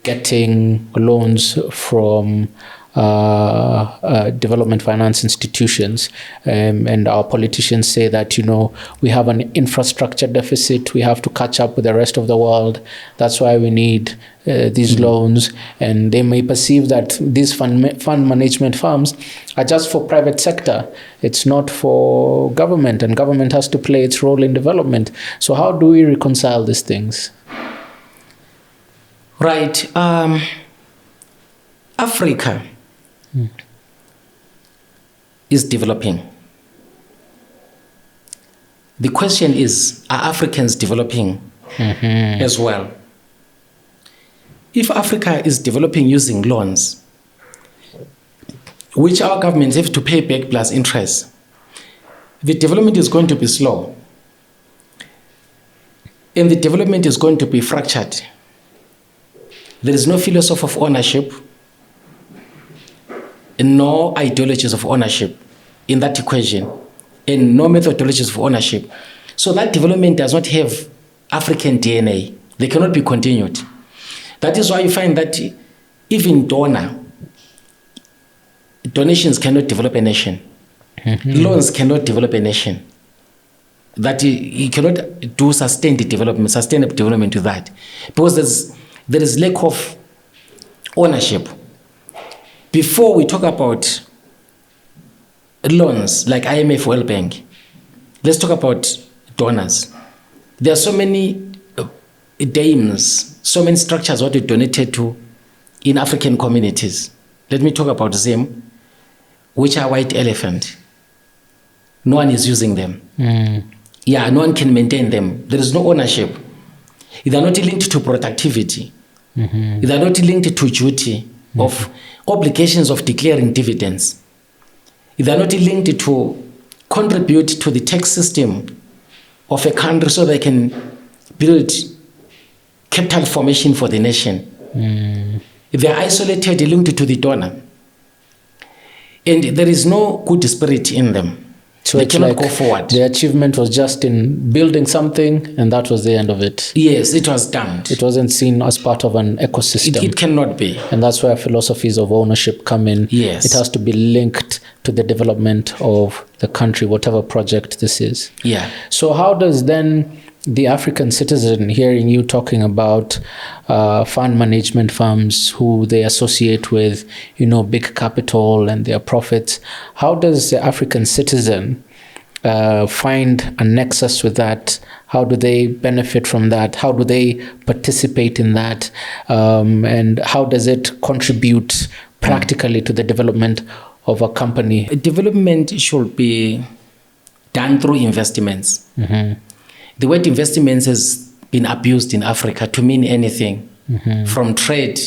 getting loans from development finance institutions, and our politicians say that, we have an infrastructure deficit, we have to catch up with the rest of the world, that's why we need these loans, and they may perceive that these fund management firms are just for private sector, it's not for government, and government has to play its role in development. So how do we reconcile these things? Right. Africa is developing. The question is, are Africans developing as well? If Africa is developing using loans, which our governments have to pay back plus interest, the development is going to be slow. And the development is going to be fractured. There is no philosophy of ownership, no ideologies of ownership in that equation, and no methodologies of ownership. So that development does not have African DNA. They cannot be continued. That is why you find that even donations cannot develop a nation. Loans cannot develop a nation. That you cannot do sustainable development to that. Because there is lack of ownership. Before we talk about loans like IMF, World Bank, let's talk about donors. There are so many dames, so many structures what we donated to in African communities. Let me talk about them, which are white elephant. No one is using them. Yeah, no one can maintain them. There is no ownership. They are not linked to productivity. They are not linked to duty of obligations of declaring dividends. They are not linked to contribute to the tax system of a country so they can build capital formation for the nation. They are isolated, linked to the donor. And there is no good spirit in them. So they cannot go forward. The achievement was just in building something, and that was the end of it. Yes, it was done. It wasn't seen as part of an ecosystem. It cannot be. And that's where philosophies of ownership come in. Yes. It has to be linked to the development of the country, whatever project this is. Yeah. So how does then the African citizen, hearing you talking about fund management firms who they associate with, big capital and their profits, how does the African citizen find a nexus with that? How do they benefit from that? How do they participate in that? And how does it contribute practically to the development of a company? Development should be done through investments. The word investments has been abused in Africa to mean anything, from trade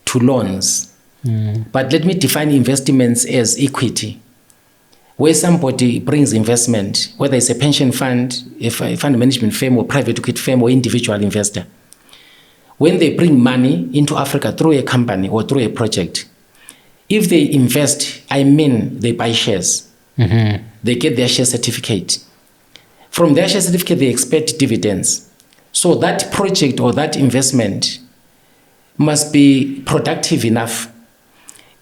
to loans. But let me define investments as equity. where somebody brings investment, whether it's a pension fund, a fund management firm, or private equity firm, or individual investor. When they bring money into Africa through a company or through a project, if they invest, they buy shares. Mm-hmm. They get their share certificate. From their share certificate, they expect dividends. So that project or that investment must be productive enough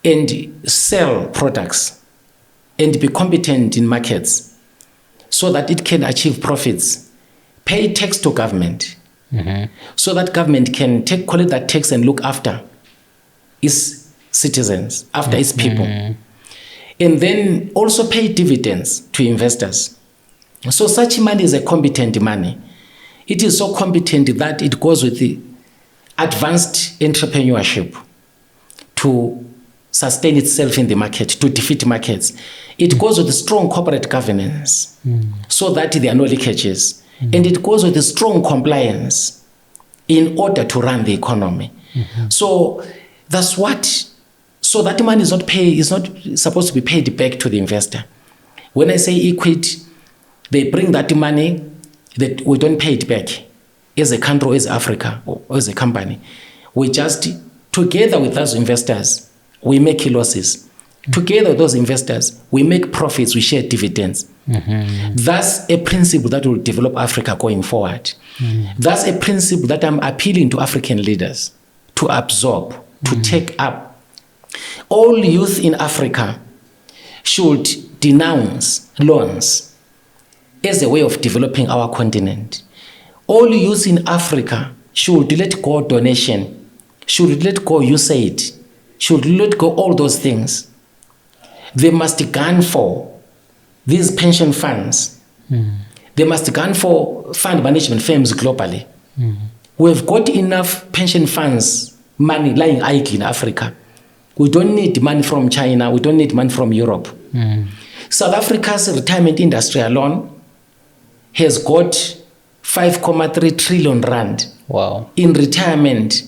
and sell products and be competent in markets so that it can achieve profits, pay tax to government, so that government can collect that tax and look after its citizens, after its people. And then also pay dividends to investors. So such money is a competent money. It is so competent that it goes with the advanced entrepreneurship to sustain itself in the market, to defeat markets. It goes with strong corporate governance so that there are no leakages. And it goes with a strong compliance in order to run the economy. So that's what, so that money is not supposed to be paid back to the investor. When I say equity, they bring that money, that we don't pay it back as a country or as Africa or as a company. We just, together with those investors, we make losses. Together with those investors, we make profits, we share dividends. That's a principle that will develop Africa going forward. That's a principle that I'm appealing to African leaders to absorb, to take up. All youth in Africa should denounce loans as a way of developing our continent. All youth in Africa should let go donation, should let go USAID, should let go all those things. They must gun for these pension funds. They must gun for fund management firms globally. We've got enough pension funds, money lying idle in Africa. We don't need money from China. We don't need money from Europe. South Africa's retirement industry alone has got 5.3 trillion rand in retirement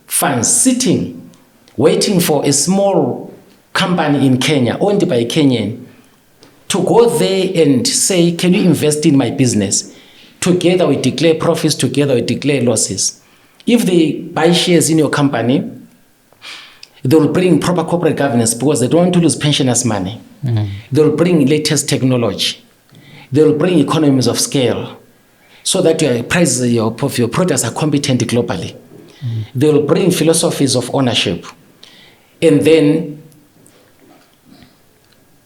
funds sitting, waiting for a small company in Kenya, owned by a Kenyan, to go there and say, can you invest in my business? Together we declare profits, together we declare losses. If they buy shares in your company, they will bring proper corporate governance because they don't want to lose pensioners' money. They will bring latest technology. They will bring economies of scale so that your prices of your products are competent globally. They will bring philosophies of ownership. And then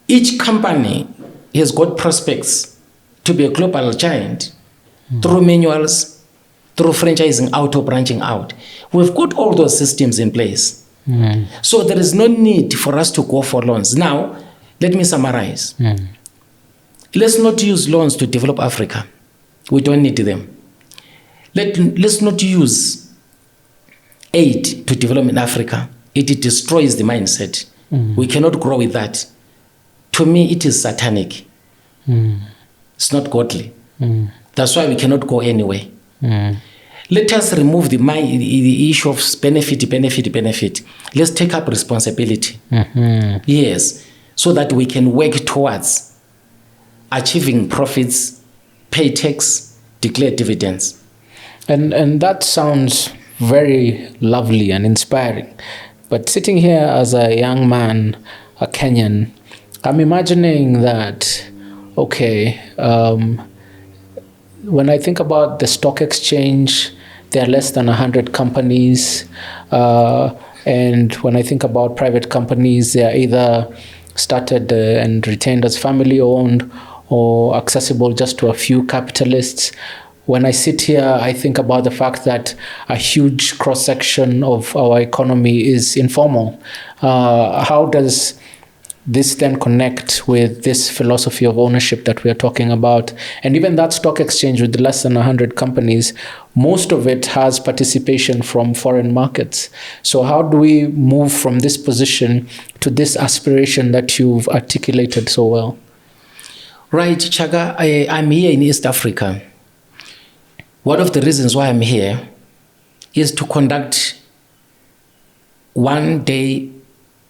each company has got prospects to be a global giant through manuals, through franchising out or branching out. We've got all those systems in place. So there is no need for us to go for loans. Now, let me summarize. Let's not use loans to develop Africa. We don't need them. Let's not use aid to develop in Africa. It destroys the mindset. We cannot grow with that. To me, it is satanic. It's not godly. That's why we cannot go anywhere. Let us remove the issue of benefit. Let's take up responsibility. Yes, so that we can work towards achieving profits, pay tax, declare dividends. And that sounds very lovely and inspiring. But sitting here as a young man, a Kenyan, I'm imagining that, okay, when I think about the stock exchange, there are less than 100 companies. And when I think about private companies, they are either started and retained as family-owned or accessible just to a few capitalists. When I sit here, I think about the fact that a huge cross-section of our economy is informal. How does this then connect with this philosophy of ownership that we are talking about? And even that stock exchange with less than 100 companies, most of it has participation from foreign markets. So how do we move from this position to this aspiration that you've articulated so well? Right, Chaka, I'm here in East Africa. One of the reasons why I'm here is to conduct 1 day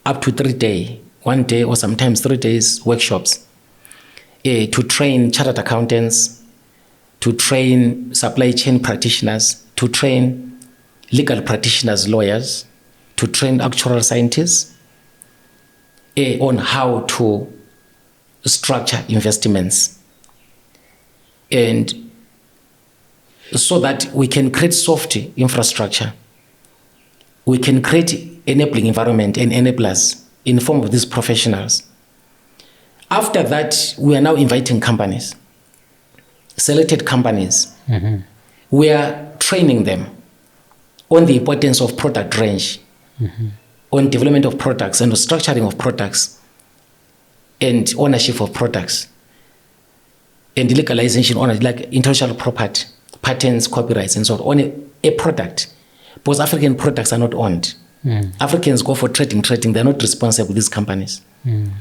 up to 3 day, 1 day or sometimes 3 days workshops to train chartered accountants, to train supply chain practitioners, to train legal practitioners, lawyers, to train actuarial scientists on how to structure investments, and so that we can create soft infrastructure. We can create enabling environment and enablers in the form of these professionals. After that, we are now inviting companies, selected companies. Mm-hmm. We are training them on the importance of product range, mm-hmm. on development of products and the structuring of products and ownership of products and legalization, like intellectual property, patents, copyrights, and so on a product. Because African products are not owned. Africans go for trading. They're not responsible, these companies. And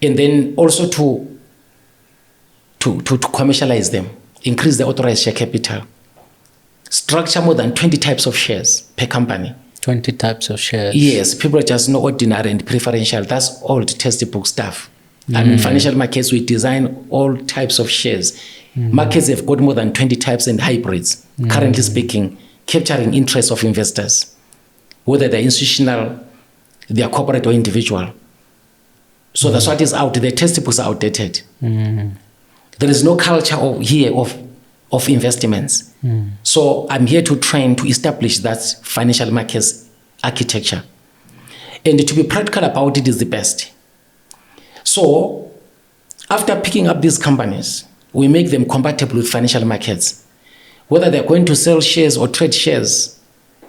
then also to commercialize them, increase the authorized share capital, structure more than 20 types of shares per company. 20 types of shares. Yes, people just know ordinary and preferential. That's old textbook stuff. And in financial markets, we design all types of shares. Markets have got more than 20 types and hybrids, currently speaking, capturing interests of investors, whether they're institutional, they're corporate or individual. So that's what is out. The textbooks are outdated. There is no culture of investments. So I'm here to train to establish that financial markets architecture. And to be practical about it is the best. So after picking up these companies, we make them compatible with financial markets, whether they're going to sell shares or trade shares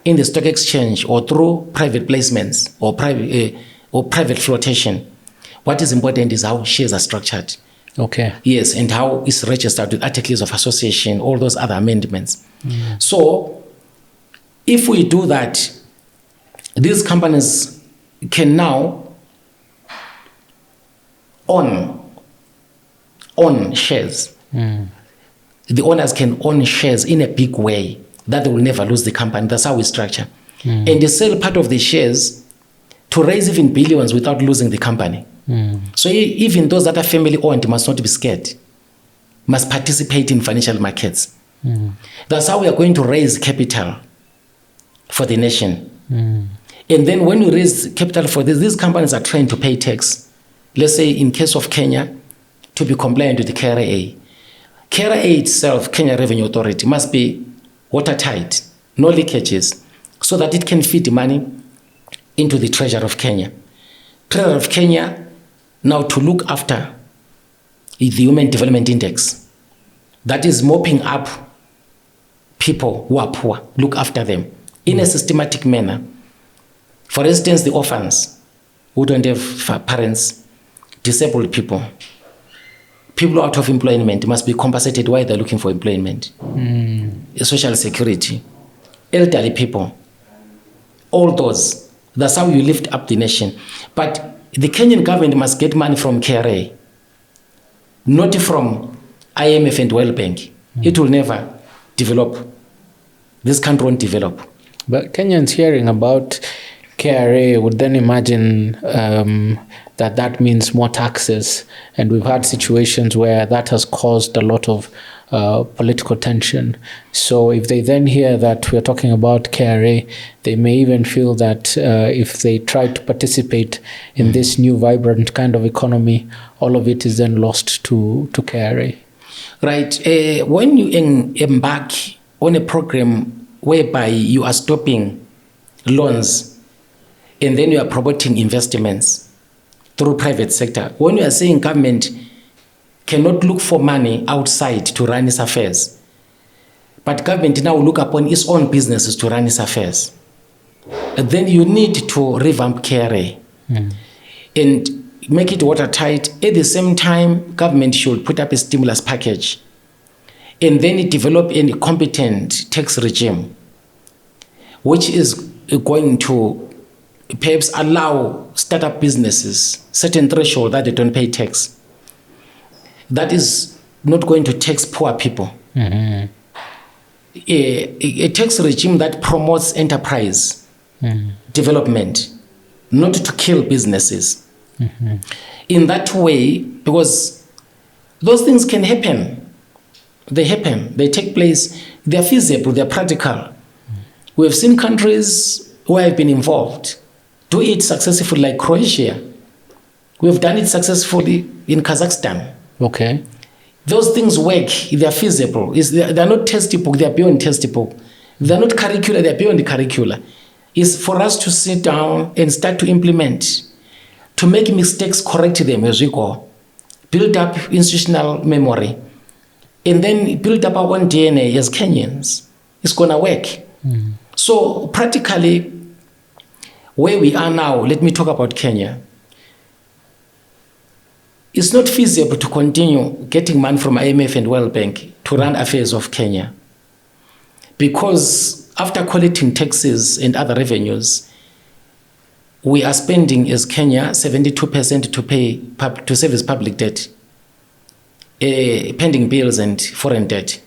in the stock exchange or through private placements or private flotation. What is important is how shares are structured. Okay. Yes, and how it's registered with articles of association, all those other amendments. So if we do that, these companies can now own shares. The owners can own shares in a big way that they will never lose the company. That's how we structure. And they sell part of the shares to raise even billions without losing the company. So even those that are family owned must not be scared, must participate in financial markets. That's how we are going to raise capital for the nation. And then when we raise capital for this, these companies are trained to pay tax. Let's say in case of Kenya, to be compliant with the KRA. KRA itself, Kenya Revenue Authority, must be watertight, no leakages, so that it can feed money into the treasury of Kenya. Treasury of Kenya now to look after the Human Development Index. That is mopping up people who are poor, look after them in a systematic manner. For instance, the orphans who don't have parents, disabled people, people out of employment must be compensated while they're looking for employment. Social security, elderly people, all those. That's how you lift up the nation. But the Kenyan government must get money from KRA, not from IMF and World Bank. It will never develop. This country won't develop. But Kenyans hearing about KRA would then imagine that means more taxes. And we've had situations where that has caused a lot of political tension. So if they then hear that we're talking about KRA, they may even feel that if they try to participate in this new vibrant kind of economy, all of it is then lost to KRA. Right. When you embark on a program whereby you are stopping loans and then you are promoting investments through private sector, when you are saying government cannot look for money outside to run its affairs, but government now look upon its own businesses to run its affairs, then you need to revamp KRA and make it watertight. At the same time, government should put up a stimulus package and then develop a competent tax regime, which is going to perhaps allow startup businesses certain threshold that they don't pay tax. That is not going to tax poor people. A tax regime that promotes enterprise development, not to kill businesses. In that way, because Those things can happen. They happen. They take place. They are feasible. They are practical. We have seen countries who have been involved do it successfully, like Croatia. We have done it successfully in Kazakhstan. Okay. Those things work. They are feasible. They are not textbook. They are beyond textbook. They are not curricular. They are beyond the curricula. It's for us to sit down and start to implement, to make mistakes, correct them as we go, build up institutional memory, and then build up our own DNA as Kenyans. It's going to work. So practically, where we are now, let me talk about Kenya. It's not feasible to continue getting money from IMF and World Bank to run affairs of Kenya, because after collecting taxes and other revenues, we are spending as Kenya 72% to pay to service public debt, pending bills and foreign debt.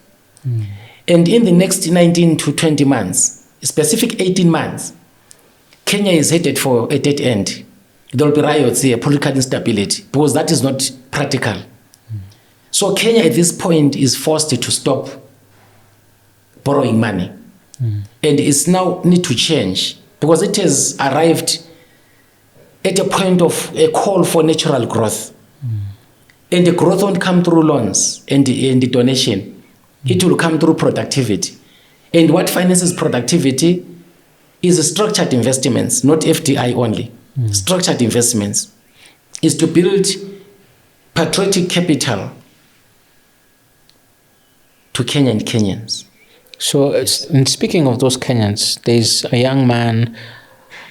And in the next 19 to 20 months, specific 18 months, Kenya is headed for a dead end. There will be riots here, political instability, because that is not practical. So Kenya at this point is forced to stop borrowing money. And it's now need to change, because it has arrived at a point of a call for natural growth. And the growth won't come through loans and the donation. It will come through productivity. And what finances productivity is structured investments, not FDI only. Structured investments is to build patriotic capital to Kenyan Kenyans. So, in speaking of those Kenyans, there's a young man,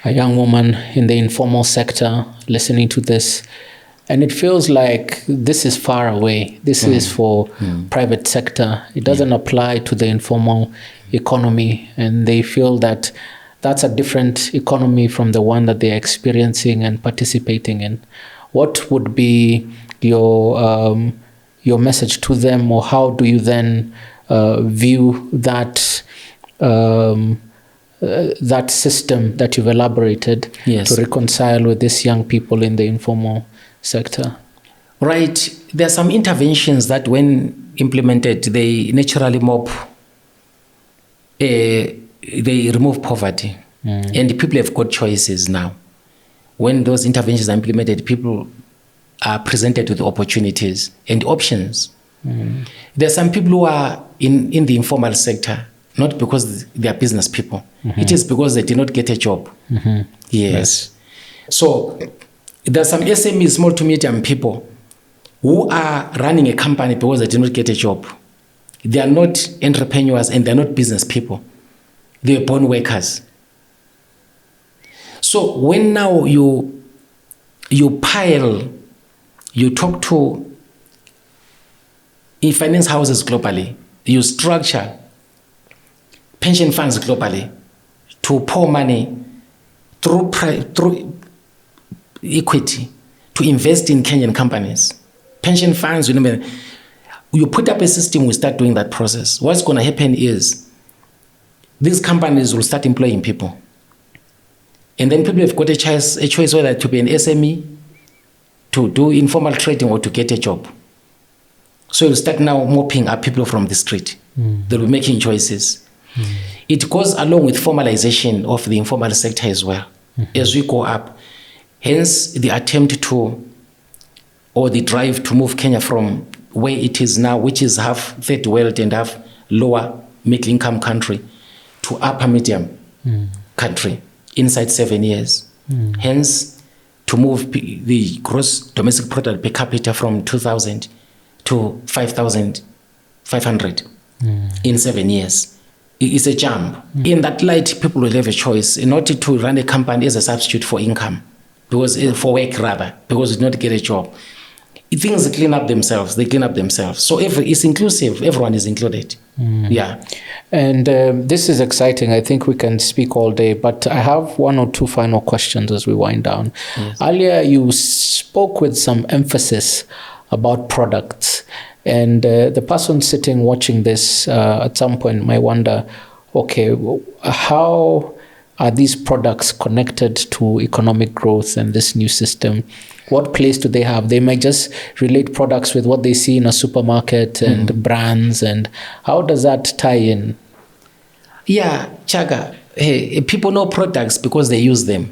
a young woman in the informal sector listening to this, and it feels like this is far away. This is for private sector. It doesn't apply to the informal economy, and they feel that that's a different economy from the one that they're experiencing and participating in. What would be your message to them, or how do you then view that that system that you've elaborated to reconcile with these young people in the informal sector? Right. There are some interventions that, when implemented, they naturally mop, they remove poverty. And people have got choices now. When those interventions are implemented, people are presented with opportunities and options. There are some people who are in the informal sector, not because they are business people. It is because they did not get a job. Yes. So there are some SMEs, small to medium people, who are running a company because they did not get a job. They are not entrepreneurs and they are not business people. They were born workers. So when now you talk to finance houses globally, you structure pension funds globally to pour money through equity to invest in Kenyan companies. Pension funds, you put up a system, we start doing that process. What's going to happen is these companies will start employing people. And then people have got a choice whether to be an SME, to do informal trading, or to get a job. So you'll start now mopping up people from the street. They'll be making choices. It goes along with formalization of the informal sector as well, as we go up. Hence the attempt to, or the drive to move Kenya from where it is now, which is half third world and half lower middle income country, to upper medium country inside 7 years. Hence, to move the gross domestic product per capita from 2,000 to 5,500 in 7 years. It's a jump. In that light, people will have a choice in order to run a company as a substitute for income, for work rather, because they not get a job. Things clean up themselves. They clean up themselves. So it's inclusive. Everyone is included. Yeah. And this is exciting. I think we can speak all day, but I have one or two final questions as we wind down. Earlier, you spoke with some emphasis about products. And the person sitting watching this at some point might wonder, okay, how are these products connected to economic growth and this new system? What place do they have? They might just relate products with what they see in a supermarket and brands. And how does that tie in? Yeah, Chaka, hey, people know products because they use them,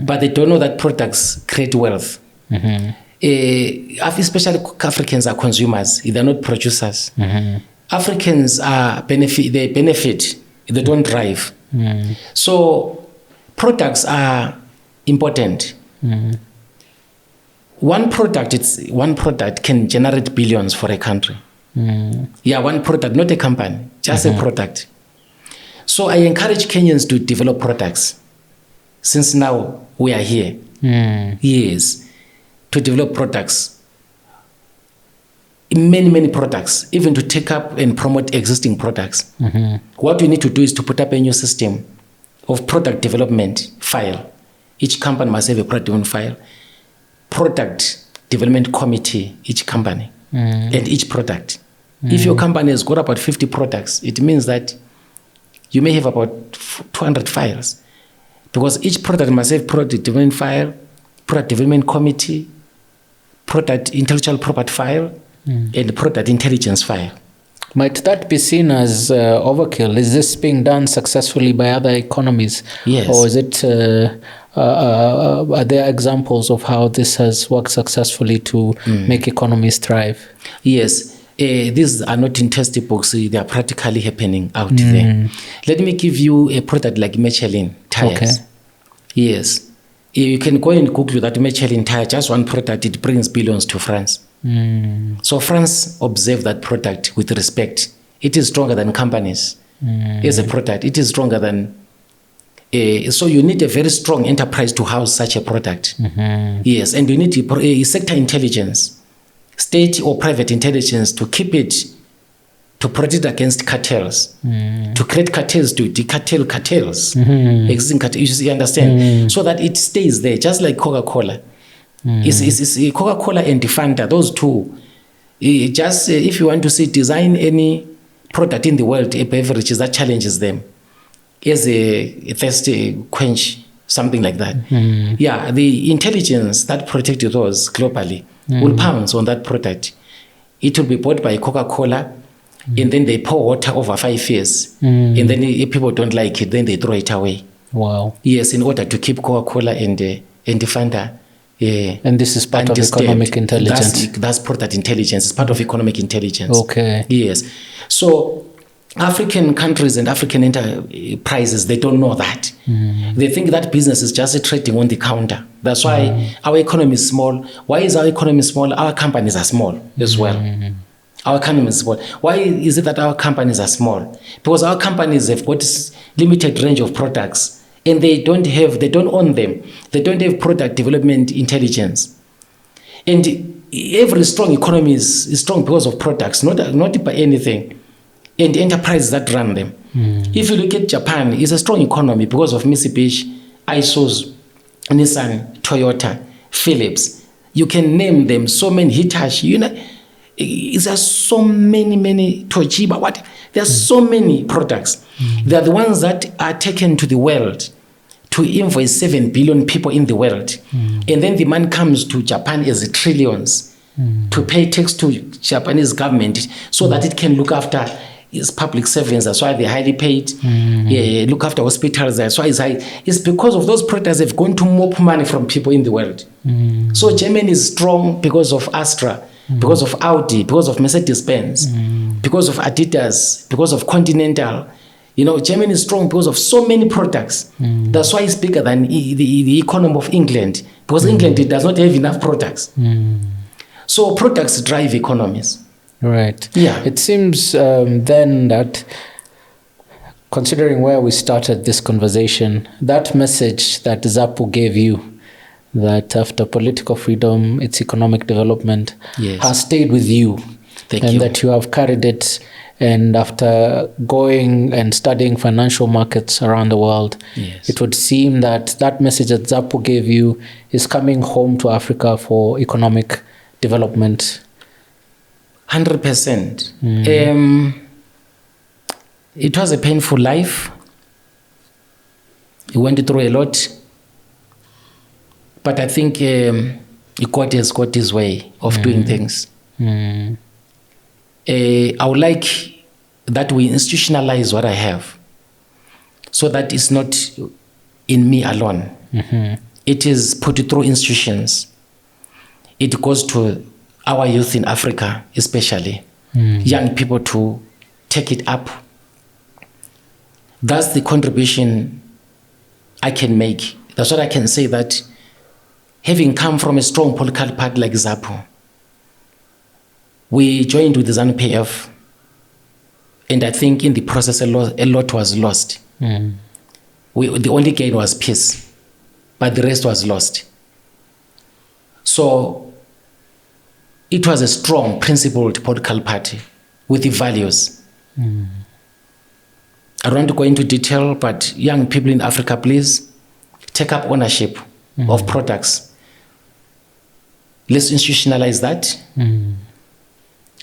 but they don't know that products create wealth. Especially Africans are consumers, they're not producers. Africans they benefit, they don't drive. So products are important. One product can generate billions for a country. Yeah, one product, not a company, just a product. So I encourage Kenyans to develop products. Since now we are here, yes, to develop products, many products, even to take up and promote existing products. What we need to do is to put up a new system of product development file. Each company must have a product development file, product development committee, each company, and each product. If your company has got about 50 products, it means that you may have about 200 files, because each product must have product development file, product development committee, product intellectual property file, and product intelligence file. Might that be seen as overkill? Is this being done successfully by other economies? Yes. Or is it, are there examples of how this has worked successfully to make economies thrive? Yes. These are not in textbooks, they are practically happening out there. Let me give you a product like Michelin tires. Okay. Yes. You can go and Google that Michelin tire, just one product, it brings billions to France. So France observe that product with respect. It is stronger than companies. As a product, it is stronger than... so you need a very strong enterprise to house such a product. Yes, and you need sector intelligence, state or private intelligence to keep it, to protect against cartels, to create cartels, to decartel cartels, existing cartels, you understand? So that it stays there, just like Coca-Cola. It's Coca-Cola and Fanta, those two. If you want to see, design any product in the world, a beverage that challenges them as a thirsty quench, something like that. Yeah, the intelligence that protects those globally will pounce on that product. It will be bought by Coca-Cola, and then they pour water over 5 years, and then if people don't like it, then they throw it away. Wow. Yes, in order to keep Coca-Cola and Fanta. And this is part of economic intelligence. That's product intelligence. It's part of economic intelligence. Okay. Yes. So African countries and African enterprises, they don't know that. They think that business is just trading on the counter. That's why our economy is small. Why is our economy small? Our companies are small as well. Our economy is small. Why is it that our companies are small? Because our companies have got this limited range of products, and they don't own them. They don't have product development intelligence. And every strong economy is strong because of products, not by anything, and enterprises that run them. If you look at Japan, it's a strong economy because of Mitsubishi, Isuzu, Nissan, Toyota, Philips. You can name them, so many, Hitachi, it's just so many, Toshiba, there are so many products. They are the ones that are taken to the world to invoice 7 billion people in the world. And then the man comes to Japan as trillions to pay tax to Japanese government so that it can look after its public servants. That's why they're highly paid. Look after hospitals. That's why it's high. It's because of those products have gone to mop money from people in the world. So Germany is strong because of Astra, because of Audi, because of Mercedes-Benz, because of Adidas, because of Continental. Germany is strong because of so many products. That's why it's bigger than the economy of England, because England does not have enough products. So products drive economies. Right. Yeah. It seems then that, considering where we started this conversation, that message that ZAPU gave you, that after political freedom, it's economic development, has stayed with you. Thank you. That you have carried it. And after going and studying financial markets around the world, it would seem that that message that ZAPU gave you is coming home to Africa for economic development. 100%. It was a painful life. He went through a lot. But I think God has got his way of doing things. I would like that we institutionalize what I have, so that it's not in me alone. It is put through institutions. It goes to our youth in Africa, especially young people, to take it up. That's the contribution I can make. That's what I can say, that having come from a strong political party like ZAPU, we joined with the ZANU-PF, and I think in the process a lot was lost. The only gain was peace, but the rest was lost. So it was a strong, principled political party with the values. I don't want to go into detail, but young people in Africa, please take up ownership of products. Let's institutionalize that.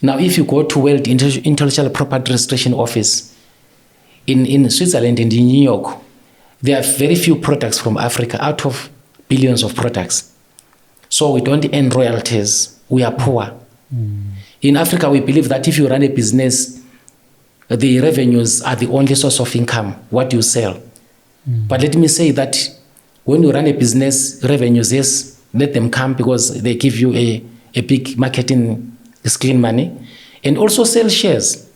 Now, if you go to World Intellectual Property Registration Office in Switzerland and in New York, there are very few products from Africa out of billions of products. So we don't earn royalties. We are poor. In Africa, we believe that if you run a business, the revenues are the only source of income, what you sell. But let me say that when you run a business, revenues, yes, let them come, because they give you a big marketing, is clean money. And also sell shares,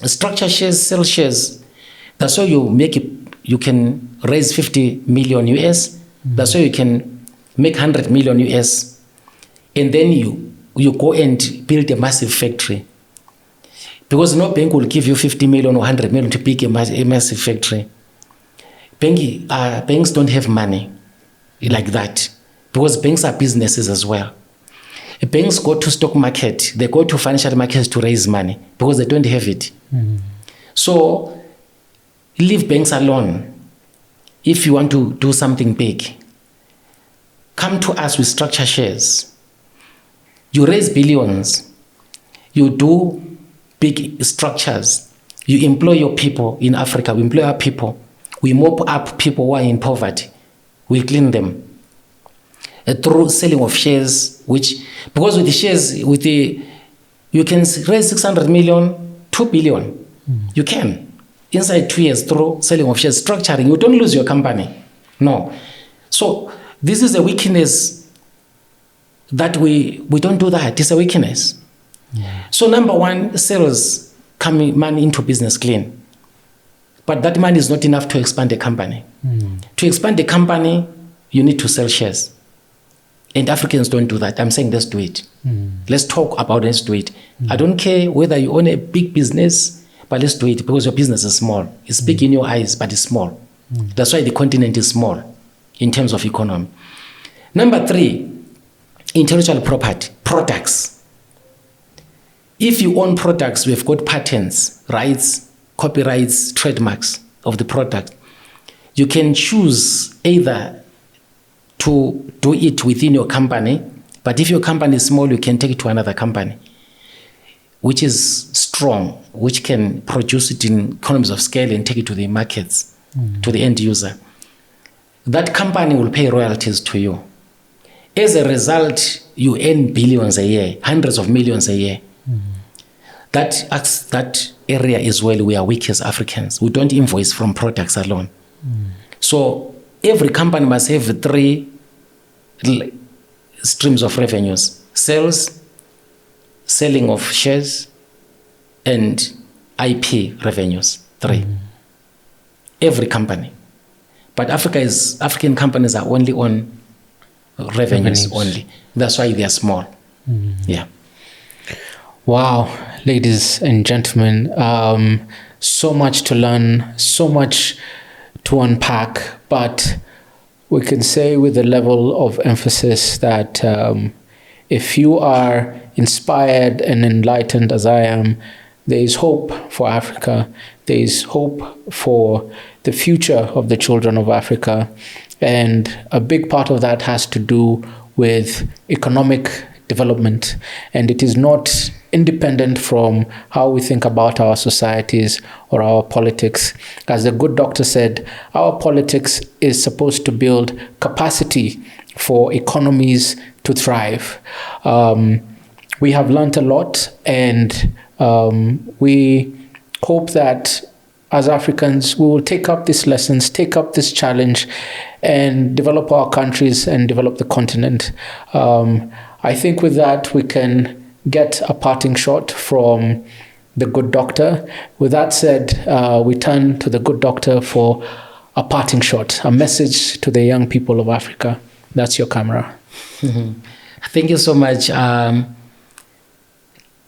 structure shares, sell shares. That's how you make it. You can raise 50 million US. That's how you can make 100 million US. And then you go and build a massive factory. Because no bank will give you 50 million or 100 million to build a massive factory. Banks don't have money like that, because banks are businesses as well. Banks go to stock market, they go to financial markets to raise money, because they don't have it. So leave banks alone. If you want to do something big, come to us with structure shares. You raise billions, you do big structures, you employ your people in Africa, we employ our people, we mop up people who are in poverty, we clean them. Through selling of shares, because with the shares, you can raise 600 million, 2 billion. You can. Inside 2 years, through selling of shares, structuring, you don't lose your company. No. So this is a weakness that we don't do that. It's a weakness. So number one, sales coming money into business clean. But that money is not enough to expand a company. To expand a company, you need to sell shares. And Africans don't do that. I'm saying let's do it. Let's talk about it, let's do it. I don't care whether you own a big business, but let's do it, because your business is small. It's big in your eyes, but it's small. That's why the continent is small in terms of economy. Number 3, intellectual property, products. If you own products, we've got patents, rights, copyrights, trademarks of the product. You can choose either to do it within your company, but if your company is small, you can take it to another company, which is strong, which can produce it in economies of scale and take it to the markets, to the end user. That company will pay royalties to you. As a result, you earn billions a year, hundreds of millions a year. That area is where we are weak as Africans. We don't invoice from products alone. So every company must have 3 streams of revenues: sales, selling of shares, and IP revenues. 3. Every company. But African companies are only on revenues only. That's why they are small. Yeah. Wow, ladies and gentlemen, so much to learn, so much to unpack, but we can say with a level of emphasis that if you are inspired and enlightened as I am, there is hope for Africa. There is hope for the future of the children of Africa. And a big part of that has to do with economic development. And it is not independent from how we think about our societies or our politics. As the good doctor said, our politics is supposed to build capacity for economies to thrive. We have learned a lot, and we hope that as Africans, we will take up these lessons, take up this challenge, and develop our countries and develop the continent. I think with that, we can get a parting shot from the good doctor. With that said, we turn to the good doctor for a parting shot, a message to the young people of Africa. That's your camera. Thank you so much.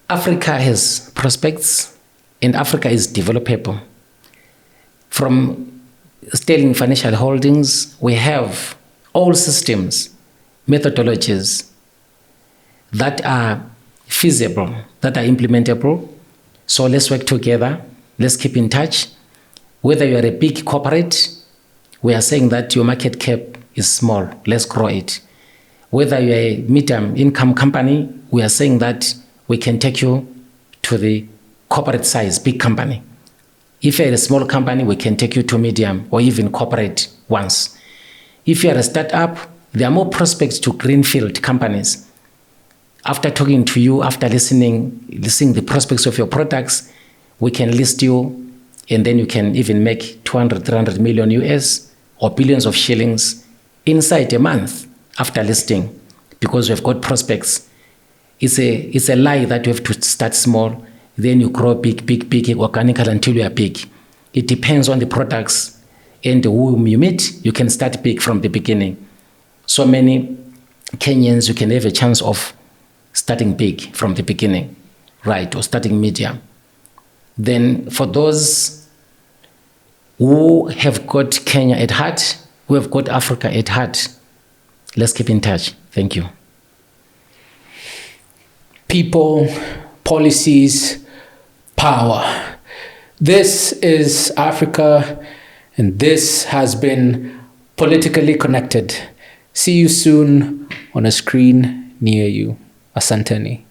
Africa has prospects, and Africa is developable. From Sterling Financial Holdings, we have all systems, methodologies that are feasible, that are implementable. So let's work together. Let's keep in touch. Whether you are a big corporate, we are saying that your market cap is small. Let's grow it. Whether you're a medium income company, we are saying that we can take you to the corporate size, big company. If you're a small company, we can take you to medium or even corporate ones. If you're a startup, there are more prospects to greenfield companies. After talking to you, after listening the prospects of your products, we can list you, and then you can even make 200, 300 million US or billions of shillings inside a month after listing, because we've got prospects. It's a lie that you have to start small, then you grow big, organically until you are big. It depends on the products and whom you meet. You can start big from the beginning. So many Kenyans, you can have a chance of starting big from the beginning, right, or starting medium. Then for those who have got Kenya at heart, who have got Africa at heart, let's keep in touch. Thank you. People, policies, power. This is Africa, and this has been Politically Connected. See you soon on a screen near you. Asanteni.